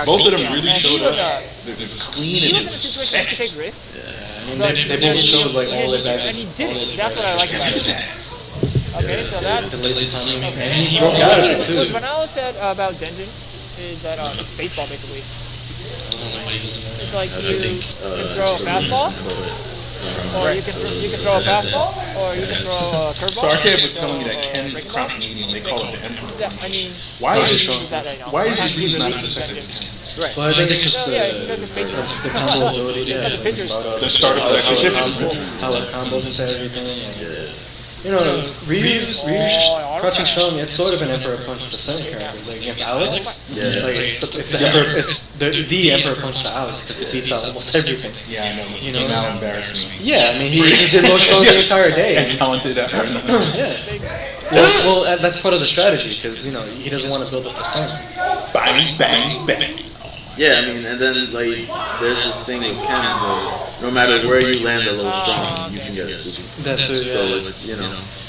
Both of them really showed up. It was clean and it was sexy. They both showed like all their And badges. he did it. That's what I like about it. Okay, so that. The late timing, and he What broke out of it too. Vanao said about Denjizz is that it's baseball basically. It's like you can throw a fastball, or you can throw a fastball, or you can throw a So curveball. Arcade was telling me that Ken's crown meeting, they call it the Emperor. Yeah, I mean, Why is why his reason not as effective as Ken's? Right. Well, I think it's just Yeah, because it's baseball. the combo ability, The pitchers. The startup of that ship. how it combos into everything. And, Ryu's crouching strong. It's sort of an Emperor Punch to certain characters, like against Alex. Like it's the Emperor Punch to Alex because it eats out almost everything. Yeah, I know. You know? Now embarrassing me. Yeah, I mean he did low strong the entire day. And talented at her. Yeah. Well, that's part of the strategy because he doesn't want to build up the stun. Bang, bang, bang. Yeah, I mean, and then like there's this thing with Ken where no matter where you land a low strong, you can get a super. That's it. So it's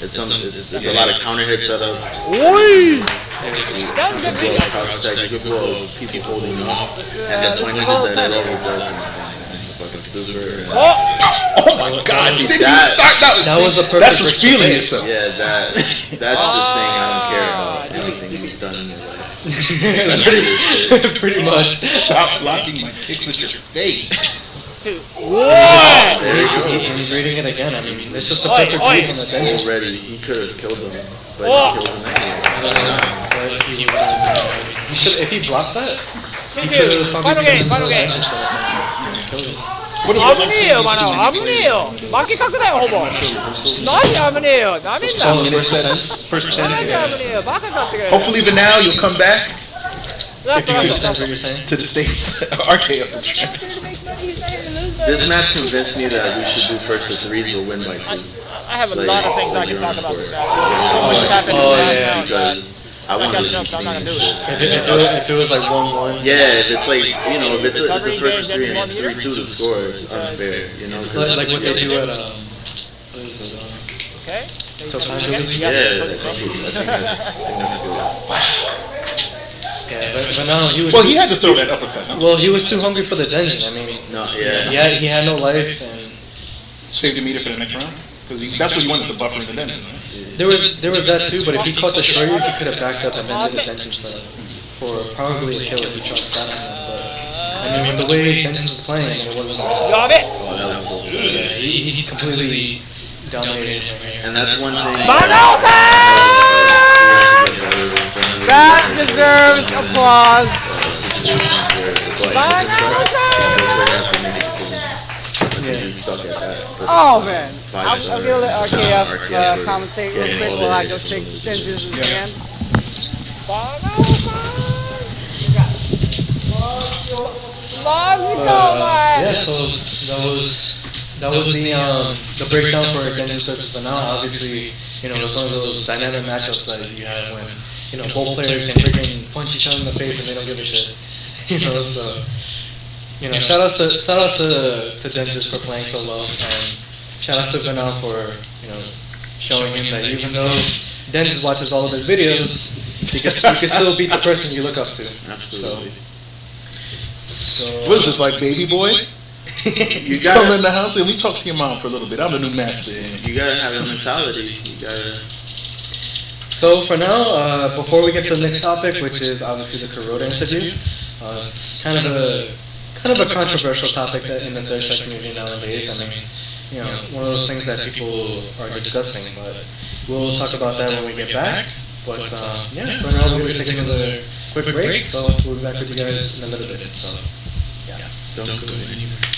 it's a lot of counter hit setups. Oi! You can blow a crouch tag, you can blow people holding you up, and then pointing his head all over fucking super. Oh my God! Did you start That was a perfect. That's what's feeling yourself. Yeah, that's just saying I don't care about anything you've done in your life. Pretty much. Stop blocking my kicks with your face. What? There you go. And he's reading it again. I mean, it's just a perfect read on the Denjizz. Already, he could have killed him, but he killed him anyway. He should, if he blocked that, he could have Final game, final game. 危ねえよ、マナオ、危ねえよ。負け確だよ、ほぼ。何危ねえよ、ダメだ。何危ねえよ、バカだってくれ。Hopefully, Vanao, you'll come back if you understand what you're saying. to the States. RKO. This match convinced me that we should do first to threes or win by 2. I have a lot of things I can talk about this match. Because I want to I'm not gonna do it. If it was like 1-1. Yeah, if it's like, if it's first to 3 and it's 3-2 to score, it's unfair, Like what they do at what is it? Okay? So time to Yeah, I think that's but no, he was. Well, he had to throw that uppercut. Huh? Well, he was too hungry for the Denjizz. I mean, No, yeah. he had no life, and Save the meter for the next round. Because that's what he wanted to buffer in the dungeon, right? there was that too. But if he caught the Shoryu, he could have backed up and then did the Denjizz set for probably a kill if he charged fast enough. But I mean, the way Denjizz was playing, it wasn't. Got it! Yeah, he completely dominated him here. And that's one thing. That deserves applause. Oh man. I'm gonna let RKF commentate real quick while I go take Denjizz's hand. Yeah, so that was the breakdown for Denjizz versus Vanao. Obviously, it's one of those dynamic matchups that you have when both players can freaking punch each other in the face and they don't give a shit. So shout outs to Denjizz for playing so well, and shout outs to Vanao for showing him that even though Denjizz watches all of his videos, you can still beat the person you look up to. Absolutely. So what is this, like Baby Boy? You come in the house. Let me talk to your mom for a little bit. I'm the new master. You gotta have a mentality. You gotta. So for now, before we get to the next topic, which is obviously the Kuroda interview, it's kind of a controversial topic in the third strike community nowadays. I mean, one of those things that people are discussing, but we'll talk about that when we get back. But yeah, for now we're going to take another quick break, so we'll be back with you guys in a little bit. So yeah, Don't go anywhere.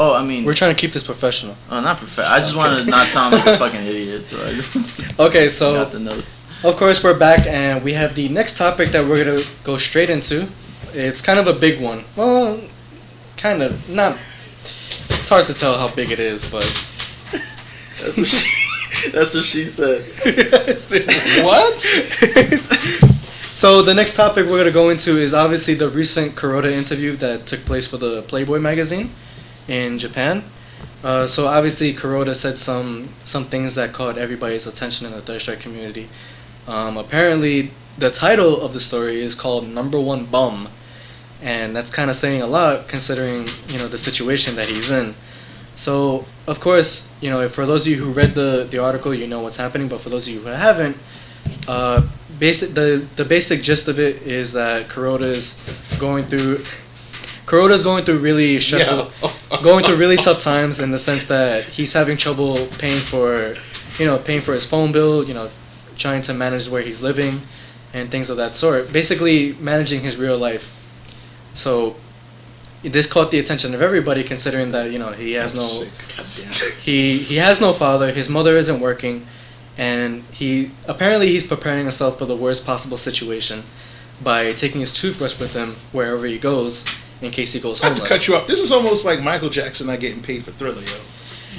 Oh, I mean, We're trying to keep this professional. oh, not perfect. I just want to not sound like a fucking idiot. So I just Okay, so got the notes. of course we're back, and we have the next topic that we're gonna go straight into. It's kind of a big one. Well, kind of not. It's hard to tell how big it is, but That's what she said. What? So the next topic we're gonna go into is obviously the recent Kuroda interview that took place for the Playboy magazine in Japan. So obviously Kuroda said some things that caught everybody's attention in the Third Strike community. Apparently, the title of the story is called "Number One Bum," and that's kind of saying a lot considering the situation that he's in. So of course, for those of you who read the article, you know what's happening. But for those of you who haven't, the basic gist of it is that Kuroda's going through really stressful, going through really tough times in the sense that he's having trouble paying for his phone bill, trying to manage where he's living and things of that sort. Basically managing his real life. So this caught the attention of everybody considering that, he has he has no father, his mother isn't working, and he's preparing himself for the worst possible situation by taking his toothbrush with him wherever he goes in case he goes Not homeless. to cut you off, this is almost like Michael Jackson not getting paid for Thriller, yo.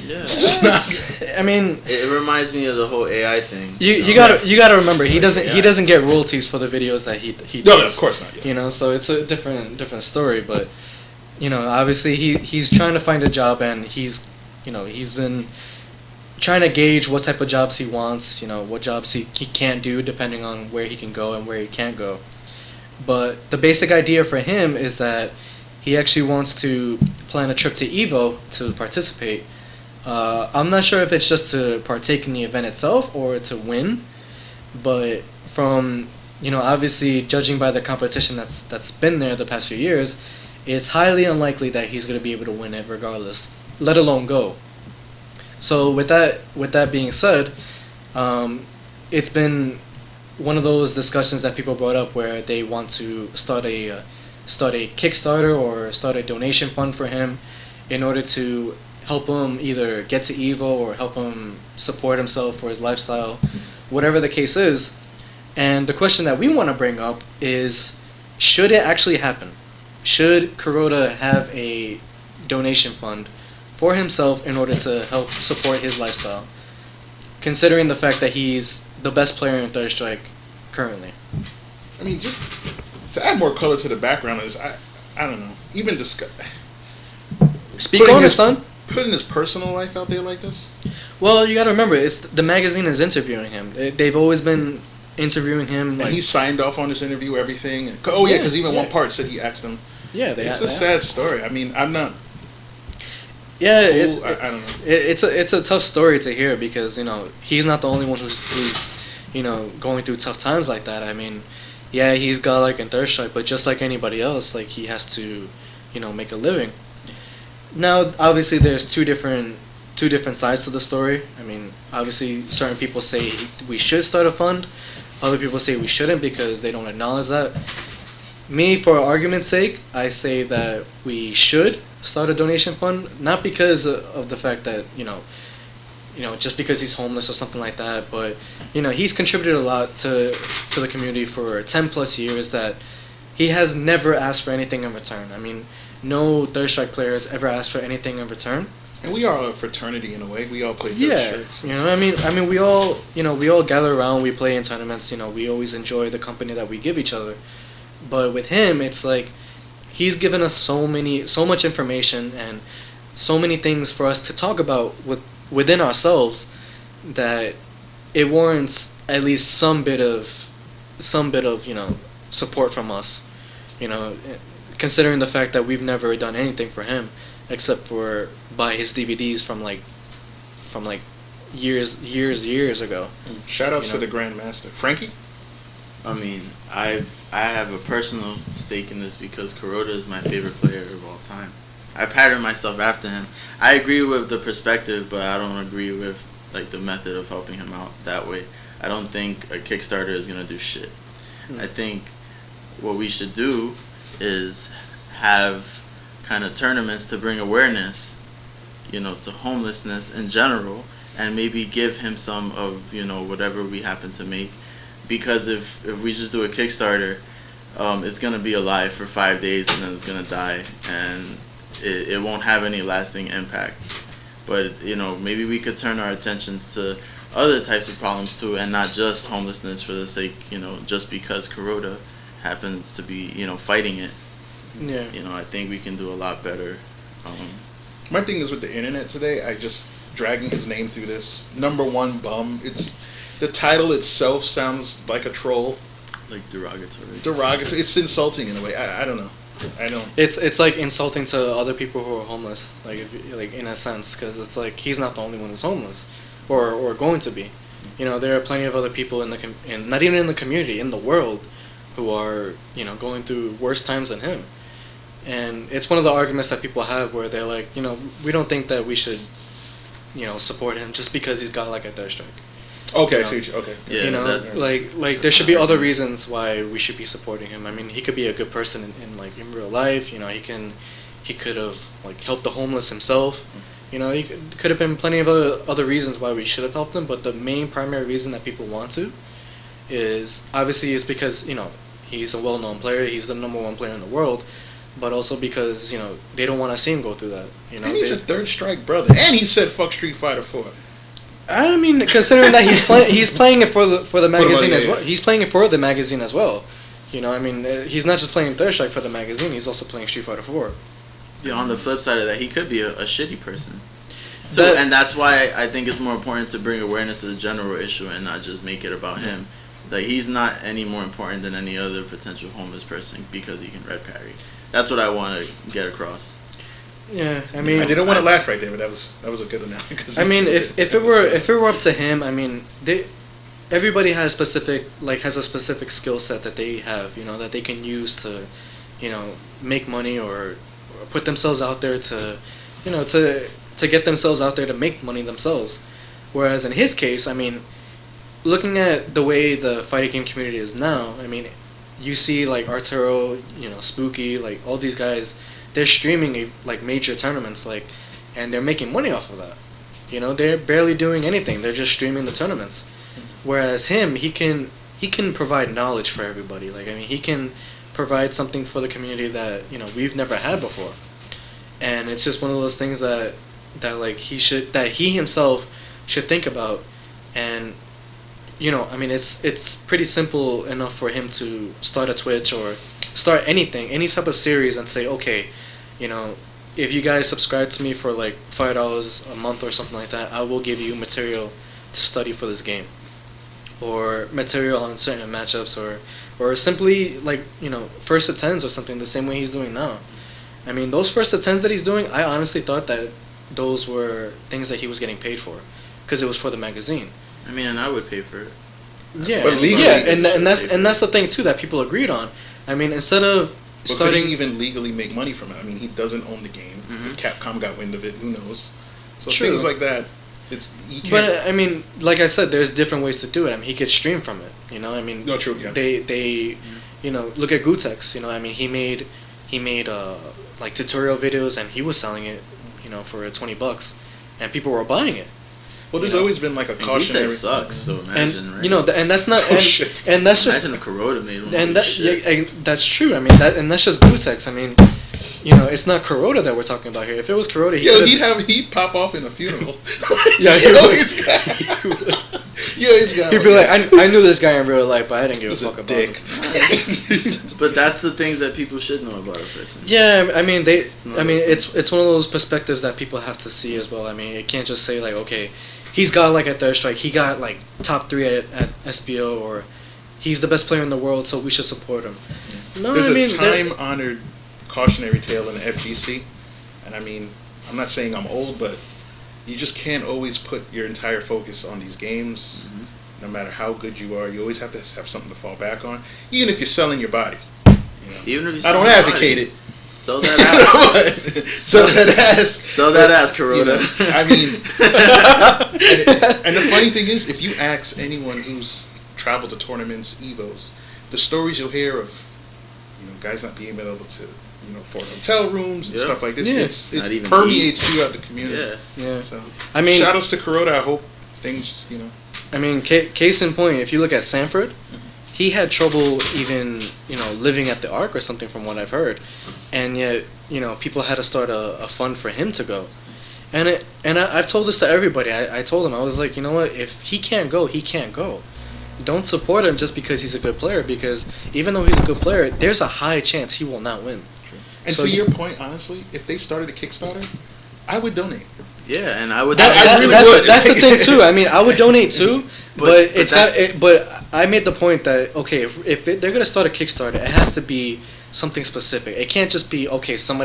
Yeah. It's just not. I mean, It reminds me of the whole AI thing. you gotta remember he doesn't get royalties for the videos that he No, does. of course not. Yeah. So it's a different story, but obviously he's trying to find a job, and he's been trying to gauge what type of jobs he wants, what jobs he can't do depending on where he can go and where he can't go. But the basic idea for him is that he actually wants to plan a trip to Evo to participate. I'm not sure if it's just to partake in the event itself or to win, but from obviously judging by the competition that's been there the past few years, it's highly unlikely that he's going to be able to win it regardless, let alone go. So with that being said, it's been one of those discussions that people brought up where they want to start a Kickstarter or start a donation fund for him in order to help him either get to Evo or help him support himself for his lifestyle, whatever the case is. And the question that we want to bring up is, should it actually happen? Should Kuroda have a donation fund for himself in order to help support his lifestyle, considering the fact that he's the best player in Third Strike currently? I mean, just to add more color to the background is, I don't know, even Speak on it, son. Putting his personal life out there like this. Well, you got to remember, it's the magazine is interviewing him. They've always been interviewing him. And he signed off on this interview, everything. And, because even one part said he asked him. Yeah, it's a sad story. I mean, I'm not. Yeah, I don't know. It's a tough story to hear because he's not the only one who's going through tough times like that. I mean, yeah, he's godlike in Third Strike, but just like anybody else, like he has to make a living. Now, obviously, there's two different sides to the story. I mean, obviously, certain people say we should start a fund. Other people say we shouldn't because they don't acknowledge that. Me, for argument's sake, I say that we should start a donation fund, not because of the fact that just because he's homeless or something like that, but he's contributed a lot to the community for 10 plus years that he has never asked for anything in return. I mean, no Third Strike player has ever asked for anything in return. And we are a fraternity in a way. We all play Third Strike. I mean, we all gather around. We play in tournaments. We always enjoy the company that we give each other. But with him, it's like he's given us so much information and so many things for us to talk about within ourselves that it warrants at least some bit of support from us. Considering the fact that we've never done anything for him except for buy his DVDs from years ago. Shout outs to the Grandmaster. Frankie? I mean, I have a personal stake in this because Kuroda is my favorite player of all time. I pattern myself after him. I agree with the perspective, but I don't agree with the method of helping him out that way. I don't think a Kickstarter is gonna do shit. I think what we should do is have kind of tournaments to bring awareness to homelessness in general, and maybe give him some of whatever we happen to make, because if we just do a Kickstarter, it's gonna be alive for 5 days and then it's gonna die, and it won't have any lasting impact. But maybe we could turn our attentions to other types of problems too, and not just homelessness for the sake, just because Kuroda happens to be fighting it. Yeah. I think we can do a lot better. My thing is with the internet today, I just dragging his name through this. Number one bum. It's the title itself sounds like a troll. Like derogatory. It's insulting in a way. I don't know. I don't. It's like insulting to other people who are homeless, like in a sense, because it's like he's not the only one who's homeless, or going to be. There are plenty of other people in not even in the community, in the world, who are going through worse times than him. And it's one of the arguments that people have where they're like, we don't think that we should, support him just because he's got like a third strike. Okay, I see what you. Okay. Yeah, like there should be other reasons why we should be supporting him. I mean, he could be a good person in real life. He could have like helped the homeless himself. He could have been plenty of other reasons why we should have helped him. But the main primary reason that people want to is because he's a well-known player. He's the number one player in the world. But also because they don't want to see him go through that. And he's a third strike brother, and he said fuck Street Fighter 4. I mean, considering that he's playing it for the magazine as well. He's playing it for the magazine as well. He's not just playing Third Strike for the magazine. He's also playing Street Fighter 4. Yeah. On the flip side of that, he could be a shitty person. So, and that's why I think it's more important to bring awareness to the general issue and not just make it about him. Like, he's not any more important than any other potential homeless person because he can red parry. That's what I want to get across. Yeah, I mean, I didn't want to laugh right there, but that was a good analogy. I mean, if it were up to him, I mean, everybody has a specific skill set that they have, that they can use to, make money or put themselves out there to, to get themselves out there to make money themselves. Whereas in his case, I mean, looking at the way the fighting game community is now, I mean, you see like Arturo, Spooky, like all these guys. They're streaming like major tournaments, and they're making money off of that. They're barely doing anything. They're just streaming the tournaments. Whereas him, he can provide knowledge for everybody. Like, I mean, he can provide something for the community that we've never had before. And it's just one of those things that he himself should think about. And I mean, it's pretty simple enough for him to start a Twitch or start any type of series and say, okay, if you guys subscribe to me for like $5 a month or something like that, I will give you material to study for this game, or material on certain matchups, or simply like first attends or something, the same way he's doing now. I mean, those first attends that he's doing, I honestly thought that those were things that he was getting paid for, because it was for the magazine. I mean, and I would pay for it. Yeah, but legally, and that's the thing too that people agreed on. I mean, instead of starting, could he even legally make money from it? I mean, he doesn't own the game. If Capcom got wind of it, who knows? So True. Things like that. But I mean, like I said, there's different ways to do it. I mean, he could stream from it. I mean, no, true. Yeah. They look at Gutex. I mean, he made like tutorial videos, and he was selling it, for $20, and people were buying it. Well, there's always been like a cautionary. Gutex sucks, so imagine, and, right? and that's not. shit. And that's just. Imagine if Kuroda made one. And that's true. I mean, and that's just Gutex. I mean, it's not Kuroda that we're talking about here. If it was Kuroda, he'd pop off in a funeral. Yeah, he'd be like, I knew this guy in real life, but I didn't give a fuck about him. But that's the things that people should know about a person. Yeah, I mean, it's one of those perspectives that people have to see as well. I mean, it can't just say like, okay, he's got like a third strike, he got like top 3 at SBO, or he's the best player in the world, so we should support him. No, there's a time-honored cautionary tale in the FGC, and I mean, I'm not saying I'm old, but you just can't always put your entire focus on these games. No matter how good you are, you always have to have something to fall back on, even if you're selling your body. Even if I don't advocate it. Sell that ass. Sell that ass, Kuroda. I mean, and the funny thing is, if you ask anyone who's traveled to tournaments, Evos, the stories you'll hear of guys not being able to, afford hotel rooms and Yep. stuff like this. Yeah. Not It even permeates throughout the community. Yeah. So, I mean, shout outs to Kuroda. I hope things, I mean, case in point, if you look at Sanford, he had trouble even, living at the Ark or something from what I've heard. And yet, people had to start a fund for him to go. I've told this to everybody. I told him, I was like, you know what, if he can't go, he can't go. Don't support him just because he's a good player, because even though he's a good player, there's a high chance he will not win. And So to your point, honestly, if they started a Kickstarter, I would donate. Yeah, and I would. That's the thing too. I mean, I would donate too, but but I made the point that okay, if they're gonna start a Kickstarter, it has to be something specific. It can't just be okay. Some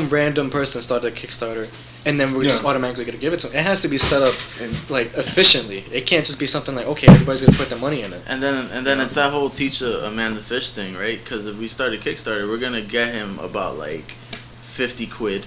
random person started a Kickstarter, and then we're just automatically gonna give it to them. It has to be set up like efficiently. It can't just be something like okay, everybody's gonna put their money in it. And then it's that whole teach a man to fish thing, right? Because if we start a Kickstarter, we're gonna get him about like 50 quid.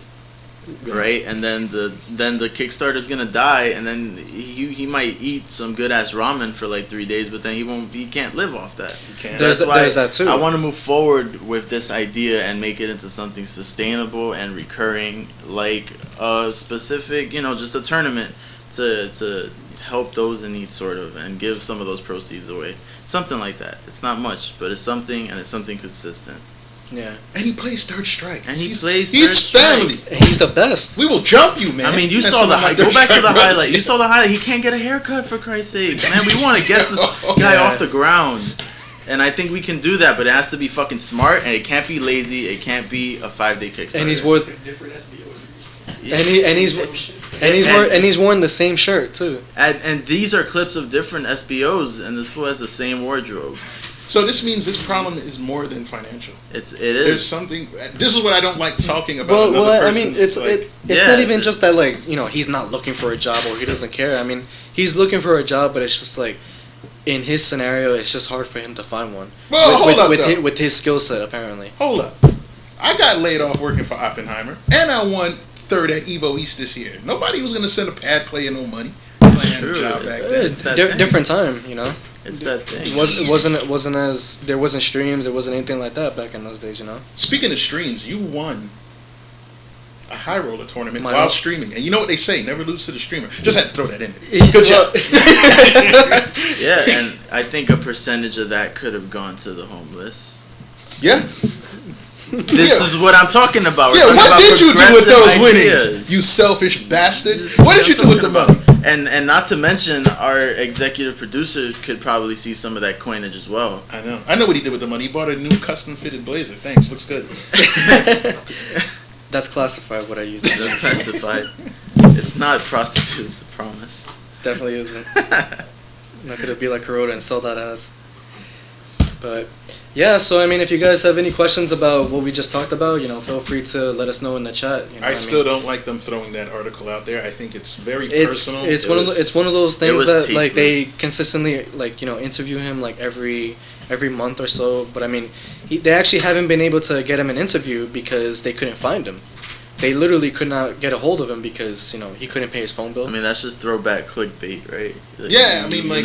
Right, and then the Kickstarter's gonna die, and then he might eat some good ass ramen for like 3 days, but then he can't live off that. There's that too. I want to move forward with this idea and make it into something sustainable and recurring, like a specific, just a tournament to help those in need, sort of, and give some of those proceeds away, something like that. It's not much, but it's something, and it's something consistent. Yeah. And he plays Third Strike. And he plays He's Third family. Strike. He's the best. We will jump you, man. I mean, you That's saw the some of my Go back to Third the Strike brothers. highlight. You saw the highlight. He can't get a haircut, for Christ's sake, man. We want to get this guy off the ground, and I think we can do that. But it has to be fucking smart, and it can't be lazy. It can't be a 5-day Kickstarter. And he's worth. Different SBO. Yeah. And he's worn the same shirt too. And these are clips of different SBOs, and this fool has the same wardrobe. So this means this problem is more than financial. It is. There's something. This is what I don't like talking about. Well, I mean, it's Yeah, not even just that like he's not looking for a job or he doesn't care. I mean, he's looking for a job, but it's just like in his scenario, it's just hard for him to find one. Well, hold up, with his skill set apparently. Hold up. I got laid off working for Oppenheimer, and I won third at Evo East this year. Nobody was gonna send a pad player no money. True. A job back then. Different time, It's that thing. It wasn't as there wasn't streams, there wasn't anything like that back in those days, Speaking of streams, you won a high roller tournament My while own. streaming, and you know what they say: never lose to the streamer. Just had to throw that in there. Good job. Yeah, and I think a percentage of that could have gone to the homeless. Yeah. This is what I'm talking about. We're Yeah. talking What about did you do with those progressive winnings? ideas. You selfish bastard. What did you do with the money? And not to mention, our executive producer could probably see some of that coinage as well. I know. I know what he did with the money. He bought a new custom fitted blazer. Thanks. Looks good. That's classified what I use. That's classified. It's not prostitutes, I promise. Definitely isn't. Not gonna be like Kuroda and sell that ass. But yeah, so I mean, if you guys have any questions about what we just talked about, feel free to let us know in the chat. I still don't like them throwing that article out there. I think it's very It's personal. it's one of those things was that like they tasteless. consistently interview him like every month or so. But I mean, they actually haven't been able to get him an interview because they couldn't find him. They literally could not get a hold of him because he couldn't pay his phone bill. I mean, that's just throwback clickbait, right? Like, Yeah, I mean, like-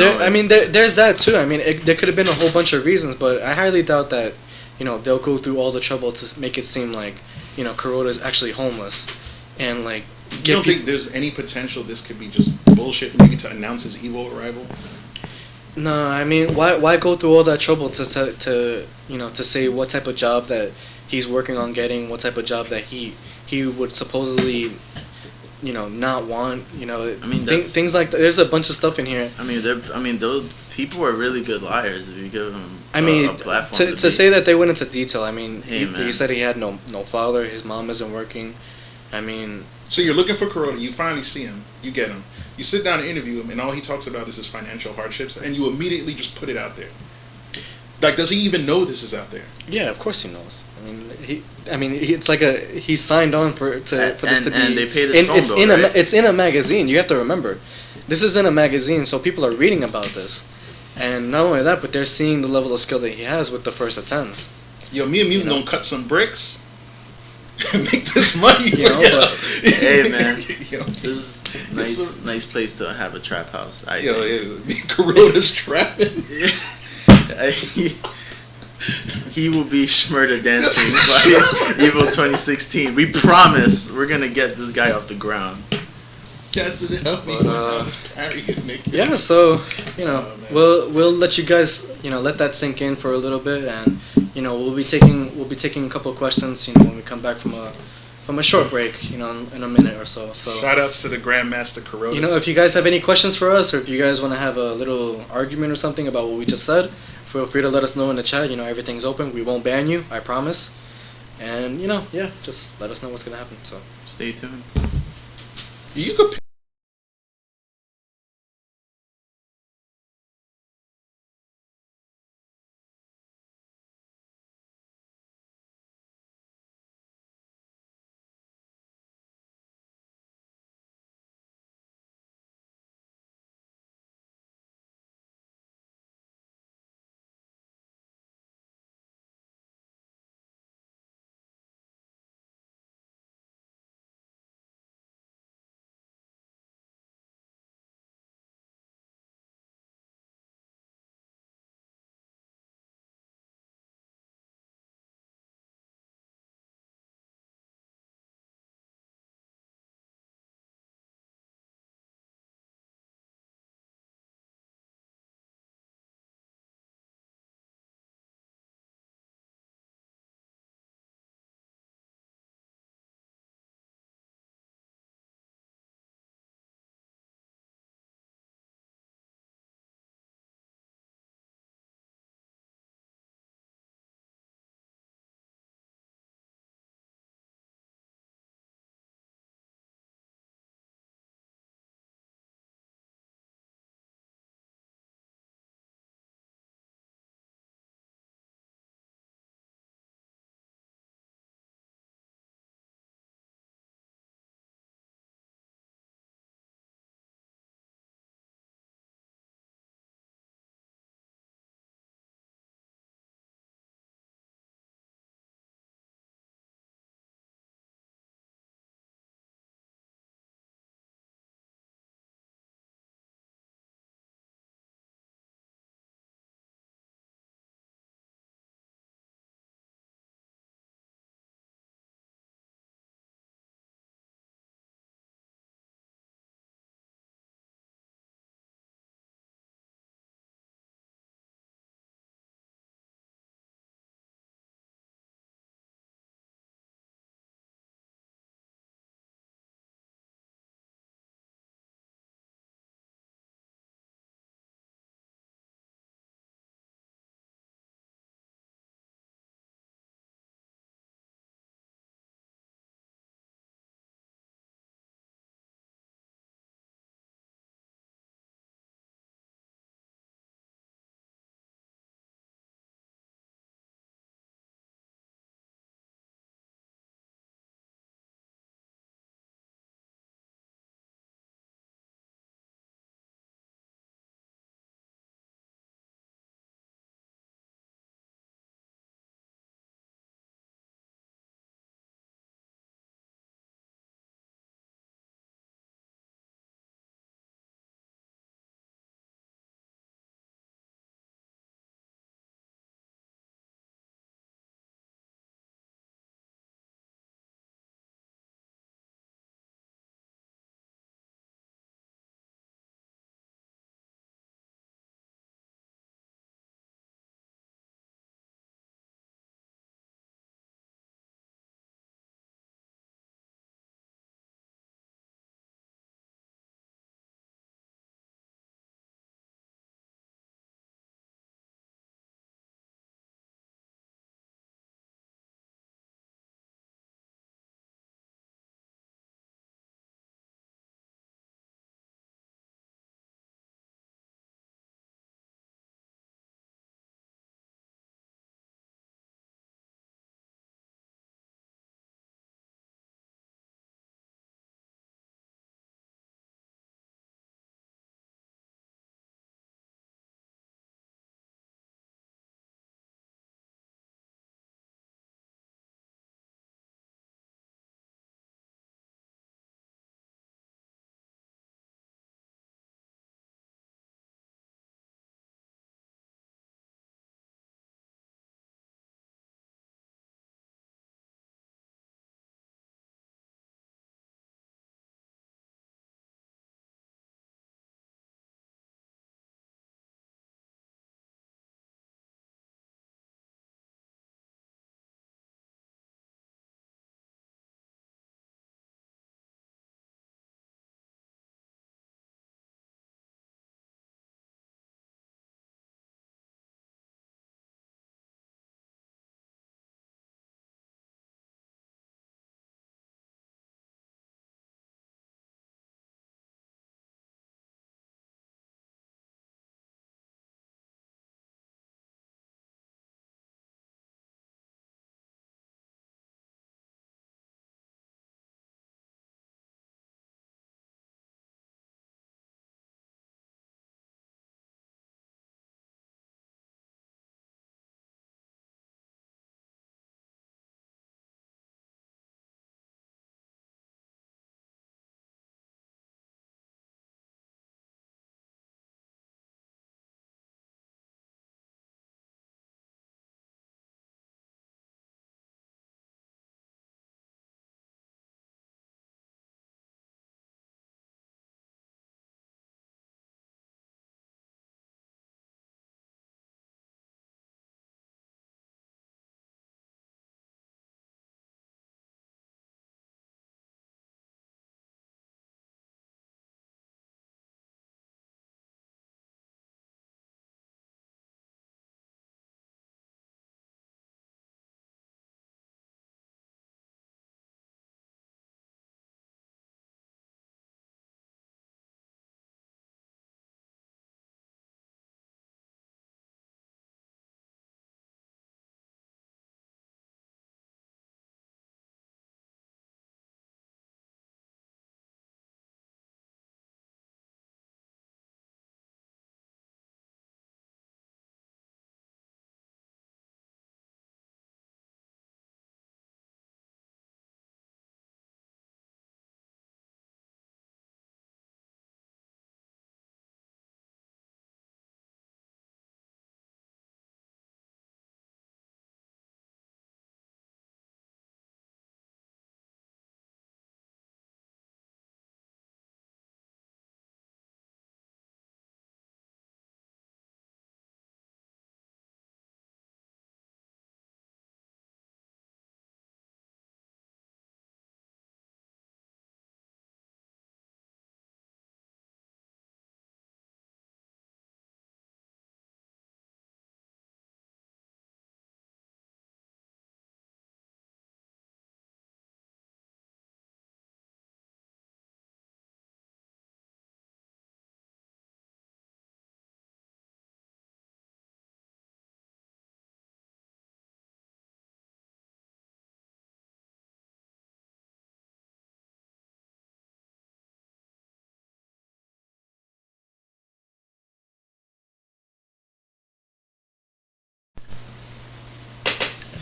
There's that too. I mean, there could have been a whole bunch of reasons, but I highly doubt that they'll go through all the trouble to make it seem like Kuroda is actually homeless and like. You don't think there's any potential this could be just bullshit, maybe to announce his Evo arrival? No, I mean, why go through all that trouble to say what type of job that he's working on getting, what type of job that he would supposedly, not want. I mean, things like that. There's a bunch of stuff in here. I mean, those people are really good liars if you give them. I mean, a platform to say that they went into detail. I mean, Hey, he said he had no father. His mom isn't working. I mean, So you're looking for Kuroda, you finally see him, you get him, you sit down and interview him, and all he talks about is his financial hardships, and you immediately just put it out there. Like, does he even know this is out there? yeah, of course he knows. It's like he signed on for this to be. And they paid his phone bill, right? It's in a magazine. You have to remember, this is in a magazine, so people are reading about this, and not only that, but they're seeing the level of skill that he has with the first attempts. Yo, me and Mutant gonna cut some bricks and make this money. Hey, man. Yo, This is nice place to have a trap house. me and Kuroda's trapping. he will be Shmurda dancing by Evo 2016. We promise we're gonna get this guy off the ground. Yeah, so we'll let you guys let that sink in for a little bit, and we'll be taking a couple of questions when we come back from a short break in a minute or so. So shout outs to the Grandmaster Kuroda. If you guys have any questions for us, or if you guys want to have a little argument or something about what we just said, feel free to let us know in the chat. Everything's open. We won't ban you, I promise. And just let us know what's gonna happen. So stay tuned. You could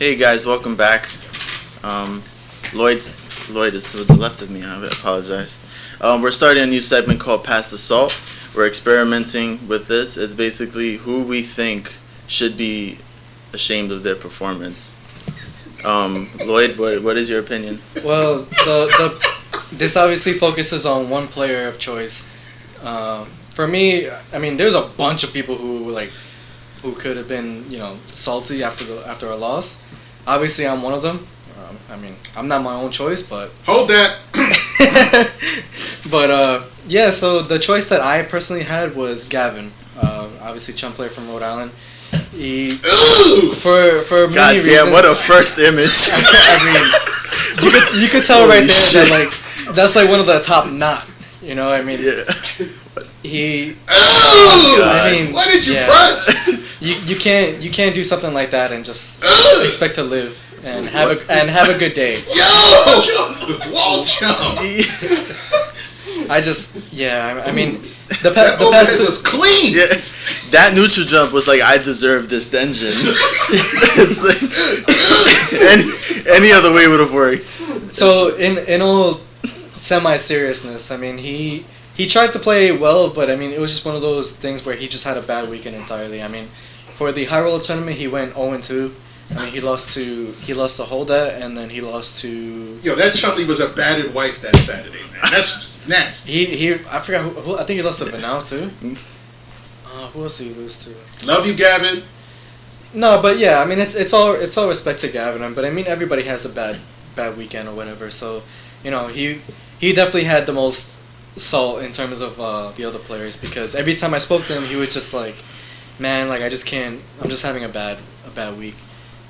Hey guys, welcome back. Lloyd is to the left of me. I apologize. We're starting a new segment called Pass the Salt. We're experimenting with this. It's basically who we think should be ashamed of their performance. Lloyd, what is your opinion? Well, this obviously focuses on one player of choice. For me, I mean, there's a bunch of people who could have been, salty after a loss. Obviously, I'm one of them. I mean, I'm not my own choice, but Hold that. but yeah. So the choice that I personally had was Gavin. Obviously, chun player from Rhode Island. He for many God reasons. damn, what a first image. I mean, you could tell right there that that's one of the top knot. I mean, Yeah. he. I mean, why did you yeah. press? You can't do something like that and just expect to live and have a good day. Yo! Wall jump. I mean the That past overhead was clean. Yeah. That neutral jump was like, I deserve this Denjizz. It's like any other way would have worked. So in all semi-seriousness, I mean he tried to play well, but I mean it was just one of those things where he just had a bad weekend entirely. I mean, for the high roller tournament he went 0-2. I mean he lost to Holda, and then he lost to Yo, that Chuntley was a battered wife that Saturday, man. That's just nasty. he I forgot who I think he lost to Vanao too. Who else did he lose to? Love you, Gavin. No, but yeah, I mean it's all respect to Gavin, but I mean everybody has a bad weekend or whatever. So, he definitely had the most salt in terms of the other players, because every time I spoke to him, he was just like, man, like I just can't. I'm just having a bad week,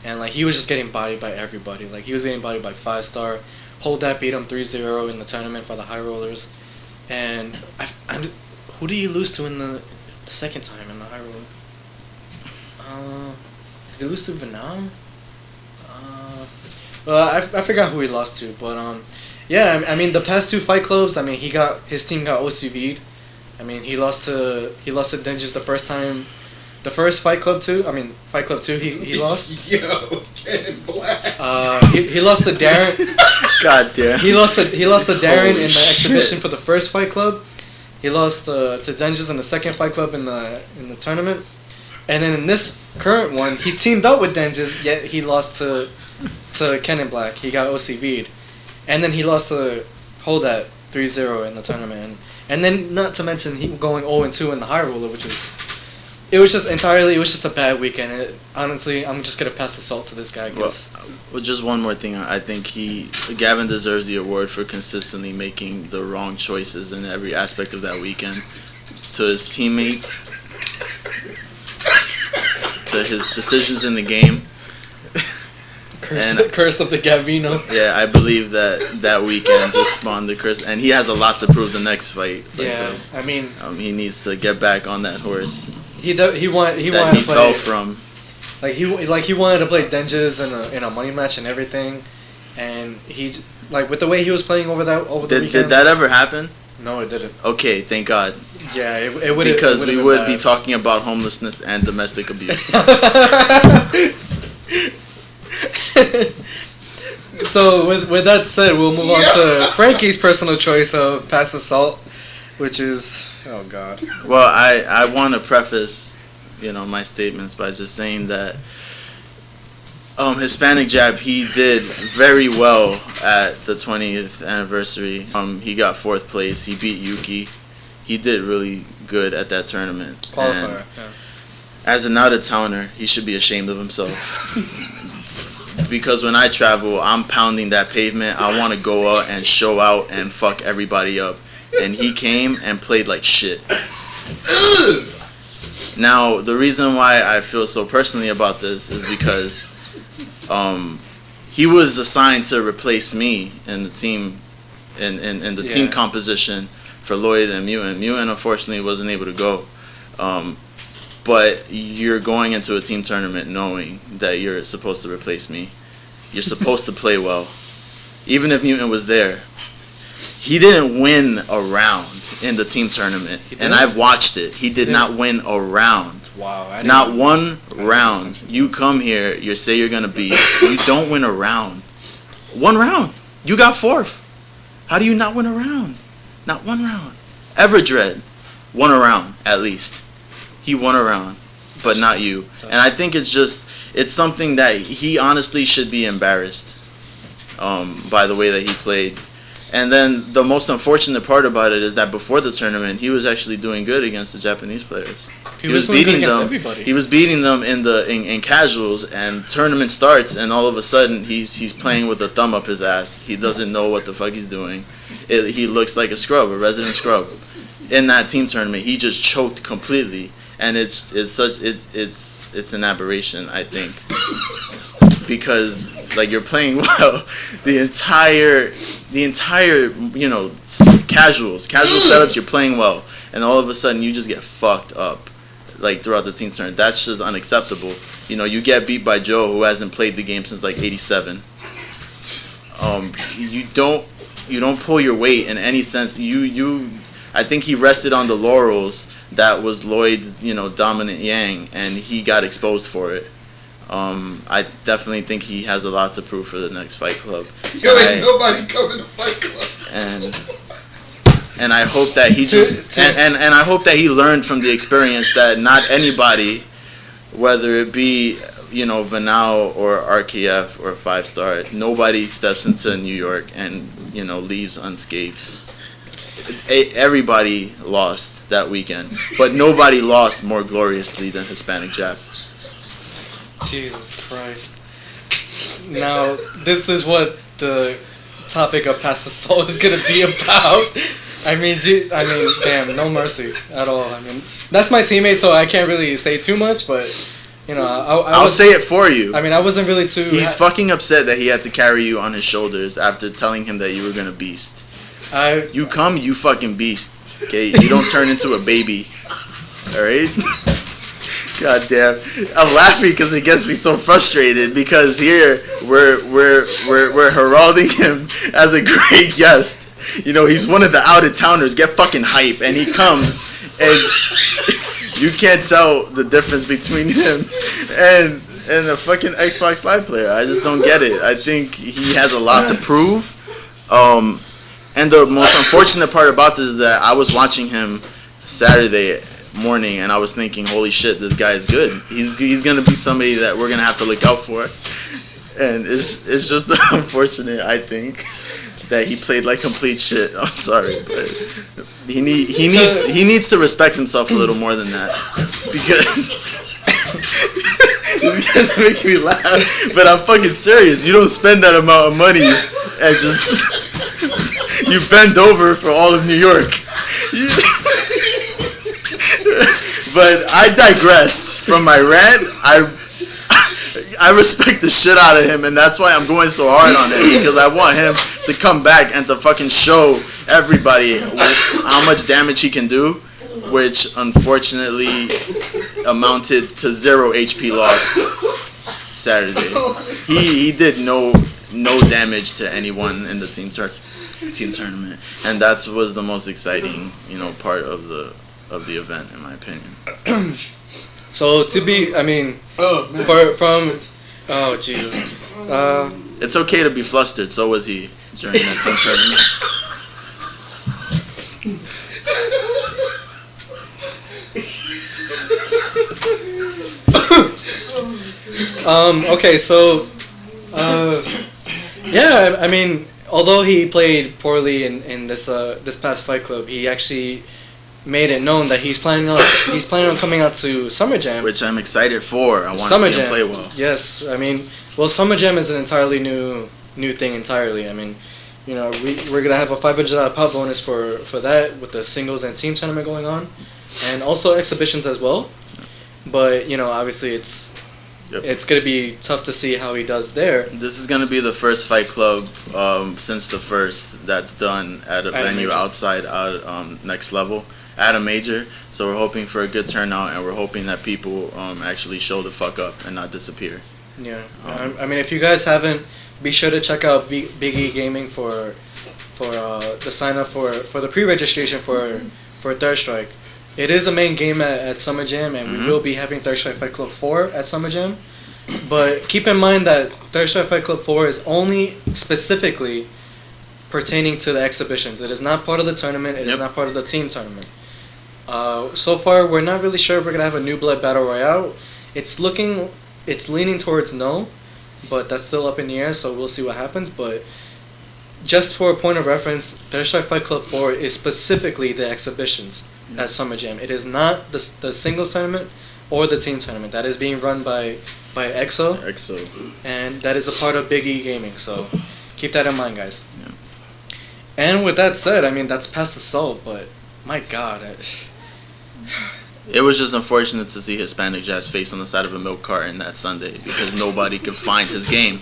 and like he was just getting bodied by everybody. Like he was getting bodied by 5-star. Holdat beat him 3-0 in the tournament for the high rollers, and who did he lose to in the second time in the high roller? Did he lose to Vanao? Well, I forgot who he lost to, but yeah, I mean the past two fight clubs, I mean his team got OCV'd. I mean he lost to Denjizz the first time, the first fight club 2. I mean fight club 2 he lost. Yo, Ken in black. He lost to Darren. God damn. He lost to Darren in the shit. exhibition for the first fight club. He lost to Denjizz in the second fight club in the tournament, and then in this current one, he teamed up with Denjizz, yet he lost to Ken in Black. He got OCV'd, and then he lost to Holdat 3-0 in the tournament, and then not to mention he going 0-2 in the high roller, it was just a bad weekend. Honestly, I'm just gonna pass the salt to this guy. Well, just one more thing. I think Gavin deserves the award for consistently making the wrong choices in every aspect of that weekend. To his teammates, to his decisions in the game. Curse of the Gavino. Yeah, I believe that weekend just spawned the curse, and he has a lot to prove the next fight. Yeah, I mean, he needs to get back on that horse. He wanted to play. Fell from. He wanted to play Denjizz in a money match and everything, and he with the way he was playing over the weekend. Did that ever happen? No, it didn't. Okay, thank God. Yeah, it would, because we would be talking about homelessness and domestic abuse. So with that said, we'll move on to Frankie's personal choice of Pass the Salt, which is God. Well, I want to preface, my statements by just saying that Hispanic Jab, he did very well at the 20th anniversary. He got 4th place. He beat Yuki. He did really good at that tournament. Qualifier. Yeah. As an out-of-towner, he should be ashamed of himself. Because when I travel, I'm pounding that pavement. I want to go out and show out and fuck everybody up. And he came and played like shit. Now, the reason why I feel so personally about this is because he was assigned to replace me in the team, in the team composition for Lloyd and Mutant. Mutant, unfortunately, wasn't able to go. But you're going into a team tournament knowing that you're supposed to replace me. You're supposed to play well. Even if Mutant was there, he didn't win a round in the team tournament. And I've watched it. He did not win a round. Wow. I didn't Not even- one pay round. attention. You come here, you say you're gonna beat. You don't win a round. One round. You got fourth. How do you not win a round? Not one round. Everdread won a round at least. He won a round, but not you. And I think it's something that he honestly should be embarrassed by the way that he played. And then the most unfortunate part about it is that before the tournament, he was actually doing good against the Japanese players. He was doing good beating against them. everybody. He was beating them in casuals, and tournament starts, and all of a sudden he's playing with a thumb up his ass. He doesn't know what the fuck he's doing. He looks like a scrub, a resident scrub. In that team tournament, he just choked completely, and it's an aberration, I think, because like you're playing well the entire casual setups, you're playing well, and all of a sudden you just get fucked up like throughout the team tournament. That's just unacceptable. You get beat by Joe, who hasn't played the game since like '87. You don't pull your weight in any sense. I think he rested on the laurels that was Lloyd's dominant yang, and he got exposed for it. I definitely think he has a lot to prove for the next Fight Club. Ain't nobody coming to Fight Club. And I hope that he just and I hope that he learned from the experience that not anybody, whether it be Vanao or RKF or 5-star, nobody steps into New York and leaves unscathed. Everybody lost that weekend, but nobody lost more gloriously than Hispanic Jap. Jesus Christ. Now, this is what the topic of Past the Soul is going to be about. I mean, damn, no mercy at all. I mean, that's my teammate, so I can't really say too much, but, I'll say it for you. I mean, I wasn't really too... He's fucking upset that he had to carry you on his shoulders after telling him that you were going to beast. You come, you fucking beast. Okay? You don't turn into a baby. Alright? God damn. I'm laughing because it gets me so frustrated, because here we're heralding him as a great guest. He's one of the out-of-towners. Get fucking hype. And he comes, and you can't tell the difference between him and a fucking Xbox Live player. I just don't get it. I think he has a lot to prove. And the most unfortunate part about this is that I was watching him Saturday morning, and I was thinking, holy shit, this guy is good. He's gonna be somebody that we're gonna have to look out for. And it's just unfortunate, I think, that he played like complete shit. I'm sorry, but he needs to respect himself a little more than that, because you guys make me laugh, but I'm fucking serious. You don't spend that amount of money and just you bend over for all of New York. But I digress from my rant. I respect the shit out of him, and that's why I'm going so hard on him, because I want him to come back and to fucking show everybody how much damage he can do, which unfortunately amounted to 0 HP lost Saturday. He did no damage to anyone in the team tournament, and that was the most exciting part of the event, in my opinion. So oh Jesus, it's okay to be flustered. So was he during that team tournament. Okay, so yeah, I mean, although he played poorly in this past Fight Club, he actually made it known that he's planning on coming out to Summer Jam, which I'm excited for. I want to see him play well. Yes, I mean, Summer Jam is an entirely new thing entirely. I mean, we're gonna have a $500 pop bonus for that, with the singles and team tournament going on, and also exhibitions as well. But obviously it's gonna be tough to see how he does there. This is gonna be the first Fight Club since the first that's done at a venue outside Next Level at a major. So we're hoping for a good turnout, and we're hoping that people actually show the fuck up and not disappear. Yeah, I mean, if you guys haven't, be sure to check out Big E Gaming for the sign up for the pre-registration for Third Strike. it is a main game at Summer Jam, and we will be having Third Strike Fight Club 4 at Summer Jam. But keep in mind that Third Strike Fight Club 4 is only specifically pertaining to the exhibitions. It is not part of the tournament. It is not part of the team tournament. So far, we're not really sure if we're going to have a New Blood Battle Royale. It's leaning towards no, but that's still up in the air, so we'll see what happens. But just for a point of reference, Third Strike Fight Club 4 is specifically the exhibitions at Summer Jam. It is not the singles tournament or the team tournament. That is being run by EXO. And that is a part of Big E Gaming, so keep that in mind, guys. Yeah. And with that said, I mean, that's past assault, but my God. It was just unfortunate to see Hispanic Jab's face on the side of a milk carton that Sunday because nobody could find his game.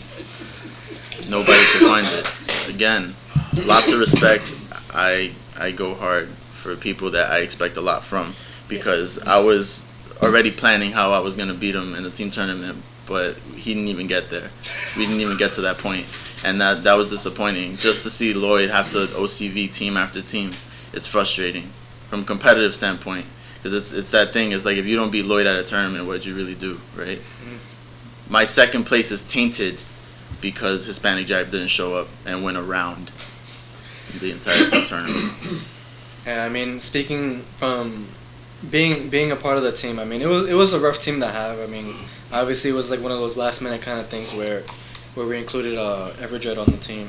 Nobody could find it. Again, lots of respect. I go hard for people that I expect a lot from because I was already planning how I was going to beat him in the team tournament, but he didn't even get there. We didn't even get to that point, and that was disappointing. Just to see Lloyd have to OCV team after team, it's frustrating from a competitive standpoint. Because it's that thing, it's like if you don't beat Lloyd at a tournament, what did you really do, right? My second place is tainted because Hispanic Jab didn't show up and went around the entire team tournament. Yeah, I mean, speaking from being a part of the team, I mean, it was a rough team to have. I mean, obviously it was like one of those last minute kind of things where we included Everdred on the team,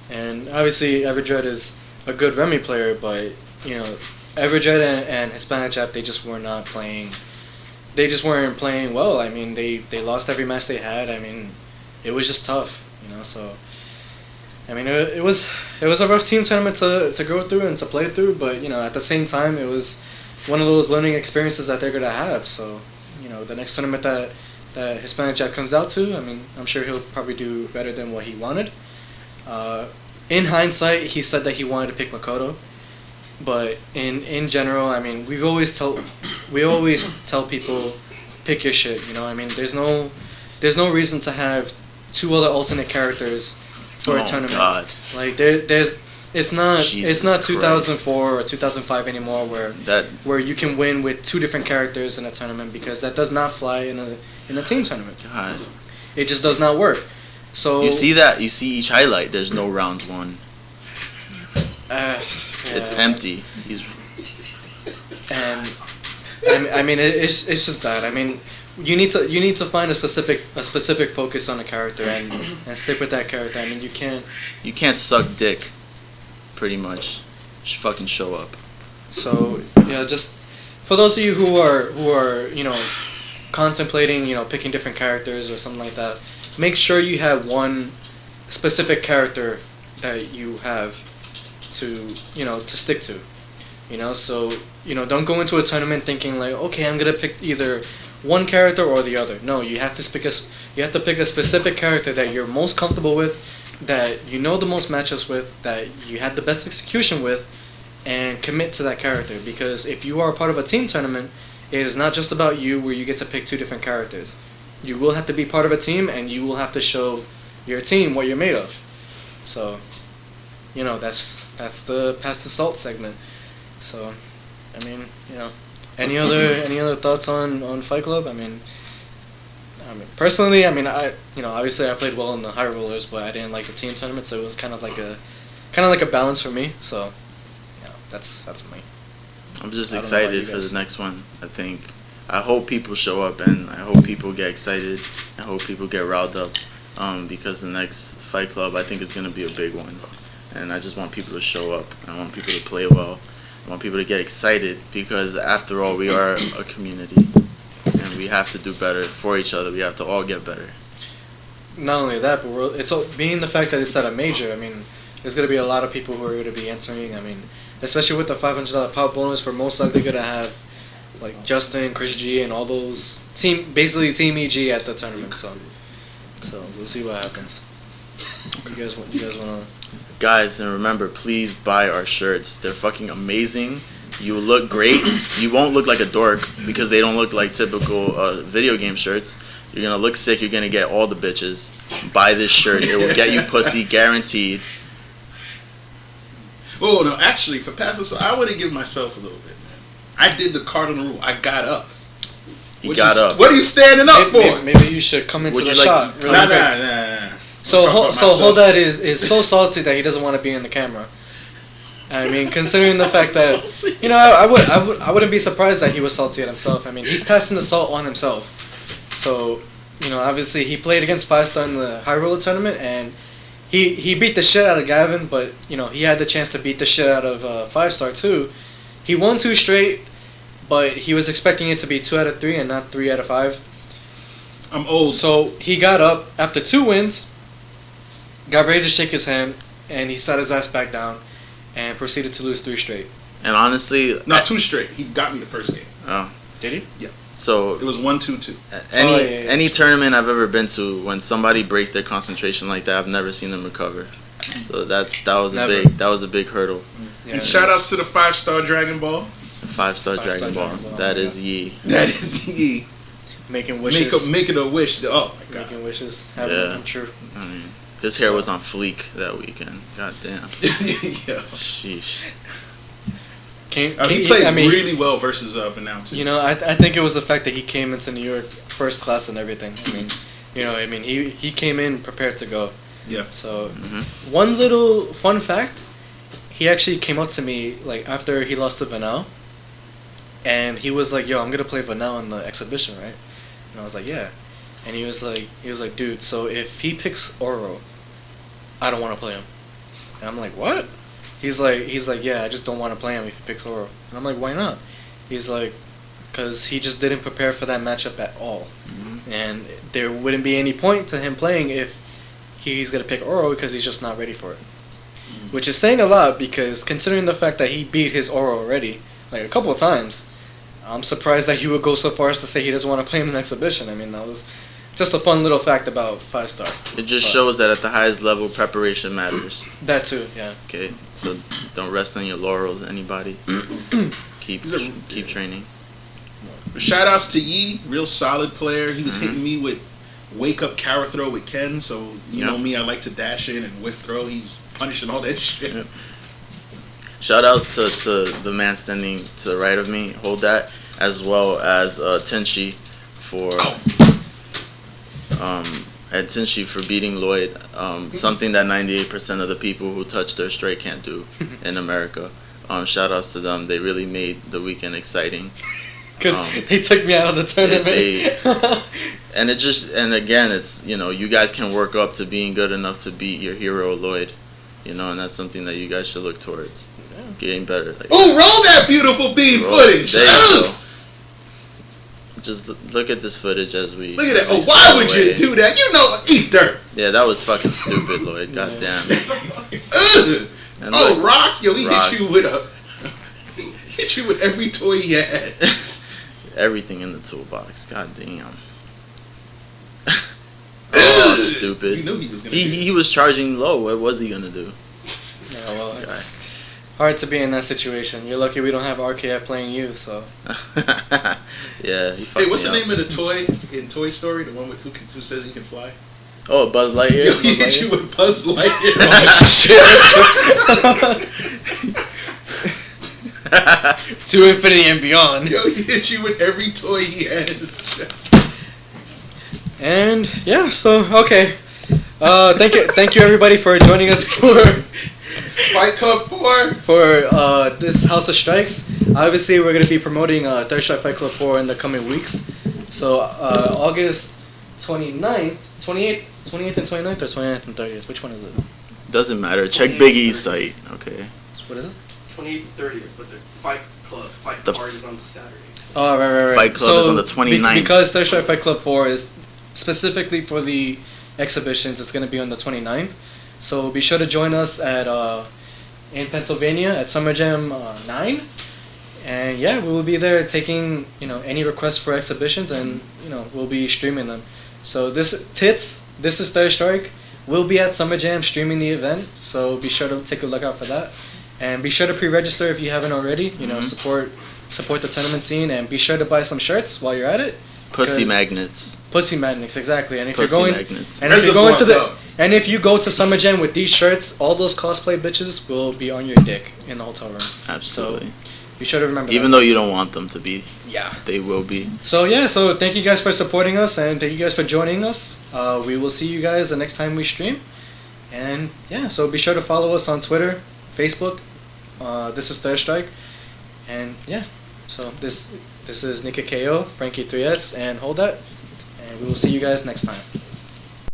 and obviously Everdred is a good Remy player, but you know, Everdred and Hispanic Jab, they just were not playing. They just weren't playing well. I mean, they lost every match they had. I mean, it was just tough, you know. So, I mean, it was a rough team tournament to go through and to play through. But you know, at the same time, it was one of those learning experiences that they're gonna have. So, you know, the next tournament that Hispanic Jab comes out to, I mean, I'm sure he'll probably do better than what he wanted. In hindsight, he said that he wanted to pick Makoto. But in general, I mean, we always tell people, pick your shit. You know, I mean, there's no reason to have two other alternate characters for a tournament. God. Like it's not 2004 or 2005 anymore where you can win with two different characters in a tournament, because that does not fly in a team tournament. God. It just does not work. So you see each highlight. There's no rounds won. It's empty. I mean, it's just bad. I mean, you need to find a specific focus on a character and stick with that character. I mean, you can't suck dick, pretty much. Just fucking show up. So yeah, just for those of you who are you know, contemplating, you know, picking different characters or something like that, make sure you have one specific character that you have to stick to, you know. So, you know, don't go into a tournament thinking like, okay, I'm gonna pick either one character or the other. No, you have to pick a specific character that you're most comfortable with, that you know the most matchups with, that you had the best execution with, and commit to that character. Because if you are part of a team tournament, it is not just about you where you get to pick two different characters. You will have to be part of a team, and you will have to show your team what you're made of. So, you know, that's the past assault segment. So, I mean, you know, any other thoughts on Fight Club? I mean, personally, I mean, obviously I played well in the high rollers, but I didn't like the team tournament, so it was kind of like a balance for me. So, you know, that's me. I'm just excited for the next one. I hope people show up, and I hope people get excited. I hope people get riled up, because the next Fight Club, I think, is going to be a big one. And I just want people to show up. I want people to play well. I want people to get excited, because after all, we are a community, and we have to do better for each other. We have to all get better. Not only that, but it's being the fact that it's at a major. I mean, there's going to be a lot of people who are going to be entering. I mean, especially with the $500 pop bonus, we're most likely going to have like Justin, Chris G, and all those basically Team EG at the tournament. So we'll see what happens. You guys want to? Guys, and remember, please buy our shirts. They're fucking amazing. You look great. You won't look like a dork because they don't look like typical video game shirts. You're going to look sick. You're going to get all the bitches. Buy this shirt. It will get you pussy, guaranteed. Oh, no, actually, for past assault, I want to give myself a little bit, man. I did the cardinal rule. I got up. He got up. What are you standing up for? Maybe you should come into Would the you like- shot. Really Nah. quick. So I'm talking about myself. Holdat is so salty that he doesn't want to be in the camera. I mean, considering the fact that I wouldn't be surprised that he was salty at himself. I mean, he's passing the salt on himself. So obviously he played against 5-star in the High Roller tournament, and he beat the shit out of Gavin. But he had the chance to beat the shit out of 5-star too. He won 2 straight, but he was expecting it to be 2 out of 3 and not 3 out of 5. I'm old. So he got up after 2 wins, got ready to shake his hand, and he sat his ass back down and proceeded to lose 3 straight. And honestly, Not 2 straight. He got me the first game. Did he? so It was 1-2-2. any tournament I've ever been to, when somebody breaks their concentration like that, I've never seen them recover. So that was a big hurdle. Yeah. Shout outs to the 5-star Dragon Ball. 5-star Dragon Ball. That is Yi. That is ye. Making wishes. Make it a wish. Oh my god. Making wishes. Having them true. I mean, his hair was on fleek that weekend. God damn. Yeah. Sheesh. He played really well versus Vanao too. I think it was the fact that he came into New York first class and everything. He came in prepared to go. Yeah. So, one little fun fact, he actually came up to me like after he lost to Vanao, and he was like, "Yo, I'm gonna play Vanao in the exhibition, right?" And I was like, "Yeah," and he was like, "Dude, so if he picks Oro, I don't want to play him." And I'm like, "What?" He's like, "Yeah, I just don't want to play him if he picks Oro." And I'm like, "Why not?" He's like, "Cause he just didn't prepare for that matchup at all, and there wouldn't be any point to him playing if he's gonna pick Oro because he's just not ready for it." Which is saying a lot, because considering the fact that he beat his Oro already, like a couple of times, I'm surprised that he would go so far as to say he doesn't want to play him in an exhibition. I mean, that was just a fun little fact about 5-star. It just shows that at the highest level, preparation matters. That too, yeah. Okay, so don't rest on your laurels, anybody. keep training. Shout outs to Yi, real solid player. He was hitting me with wake up carry throw with Ken, so you know me, I like to dash in and whiff throw. He's punishing all that shit. Yep. Shout outs to the man standing to the right of me, hold that, as well as Tenshi for Tenshi for beating Lloyd. Something that 98% of the people who touch their straight can't do in America. Shout outs to them. They really made the weekend exciting. Because they took me out of the tournament. And again, it's, you guys can work up to being good enough to beat your hero Lloyd, and that's something that you guys should look towards. Getting better. Roll that beautiful beam footage. There you go. Just look at this footage as we. Look at that. Why would you do that? Eat dirt. Yeah, that was fucking stupid, Lloyd. God damn. Rocks. Yo, he Rocks. hit you with every toy he had. Everything in the toolbox. God damn. Stupid. You knew he was gonna. He was charging low. What was he gonna do? Yeah, well, it's hard to be in that situation. You're lucky we don't have RKF playing you, so. Yeah. Hey, what's the name of the toy in Toy Story? The one with who says he can fly? Oh, Buzz Lightyear. Yo, he hit you with Buzz Lightyear. To infinity and beyond. Yo, he hit you with every toy he had in his chest. And yeah, so okay. Thank you everybody for joining us for Fight Club 4 for this House of Strikes. Obviously, we're gonna be promoting Third Strike Fight Club 4 in the coming weeks. So August 29th, 28th and 29th, or 29th and 30th. Which one is it? Doesn't matter. Check Big E's site. Okay. What is it? 28th and 30th, but the fight card is on the Saturday. Oh, right. Fight Club is on the 29th. Because Third Strike Fight Club 4 is specifically for the exhibitions, it's going to be on the 29th. So be sure to join us at in Pennsylvania at Summer Jam 9. And yeah, we will be there taking any requests for exhibitions, and we'll be streaming them. So this is Third Strike. We'll be at Summer Jam streaming the event, so be sure to take a look out for that. And be sure to pre-register if you haven't already. Support the tournament scene, and be sure to buy some shirts while you're at it. Pussy magnets. Pussy magnets, exactly. And if Pussy you're going, magnets. and if you're going and if you go to Summer Jam with these shirts, all those cosplay bitches will be on your dick in the hotel room. Absolutely. So Be sure to remember Even that. though you don't want them to be, Yeah. they will be. So thank you guys for supporting us, and thank you guys for joining us. We will see you guys the next time we stream. And yeah, so be sure to follow us on Twitter, Facebook. This is Third Strike. And yeah, so this is Nica KO, Frankie 3S, and Hold That. And we will see you guys next time.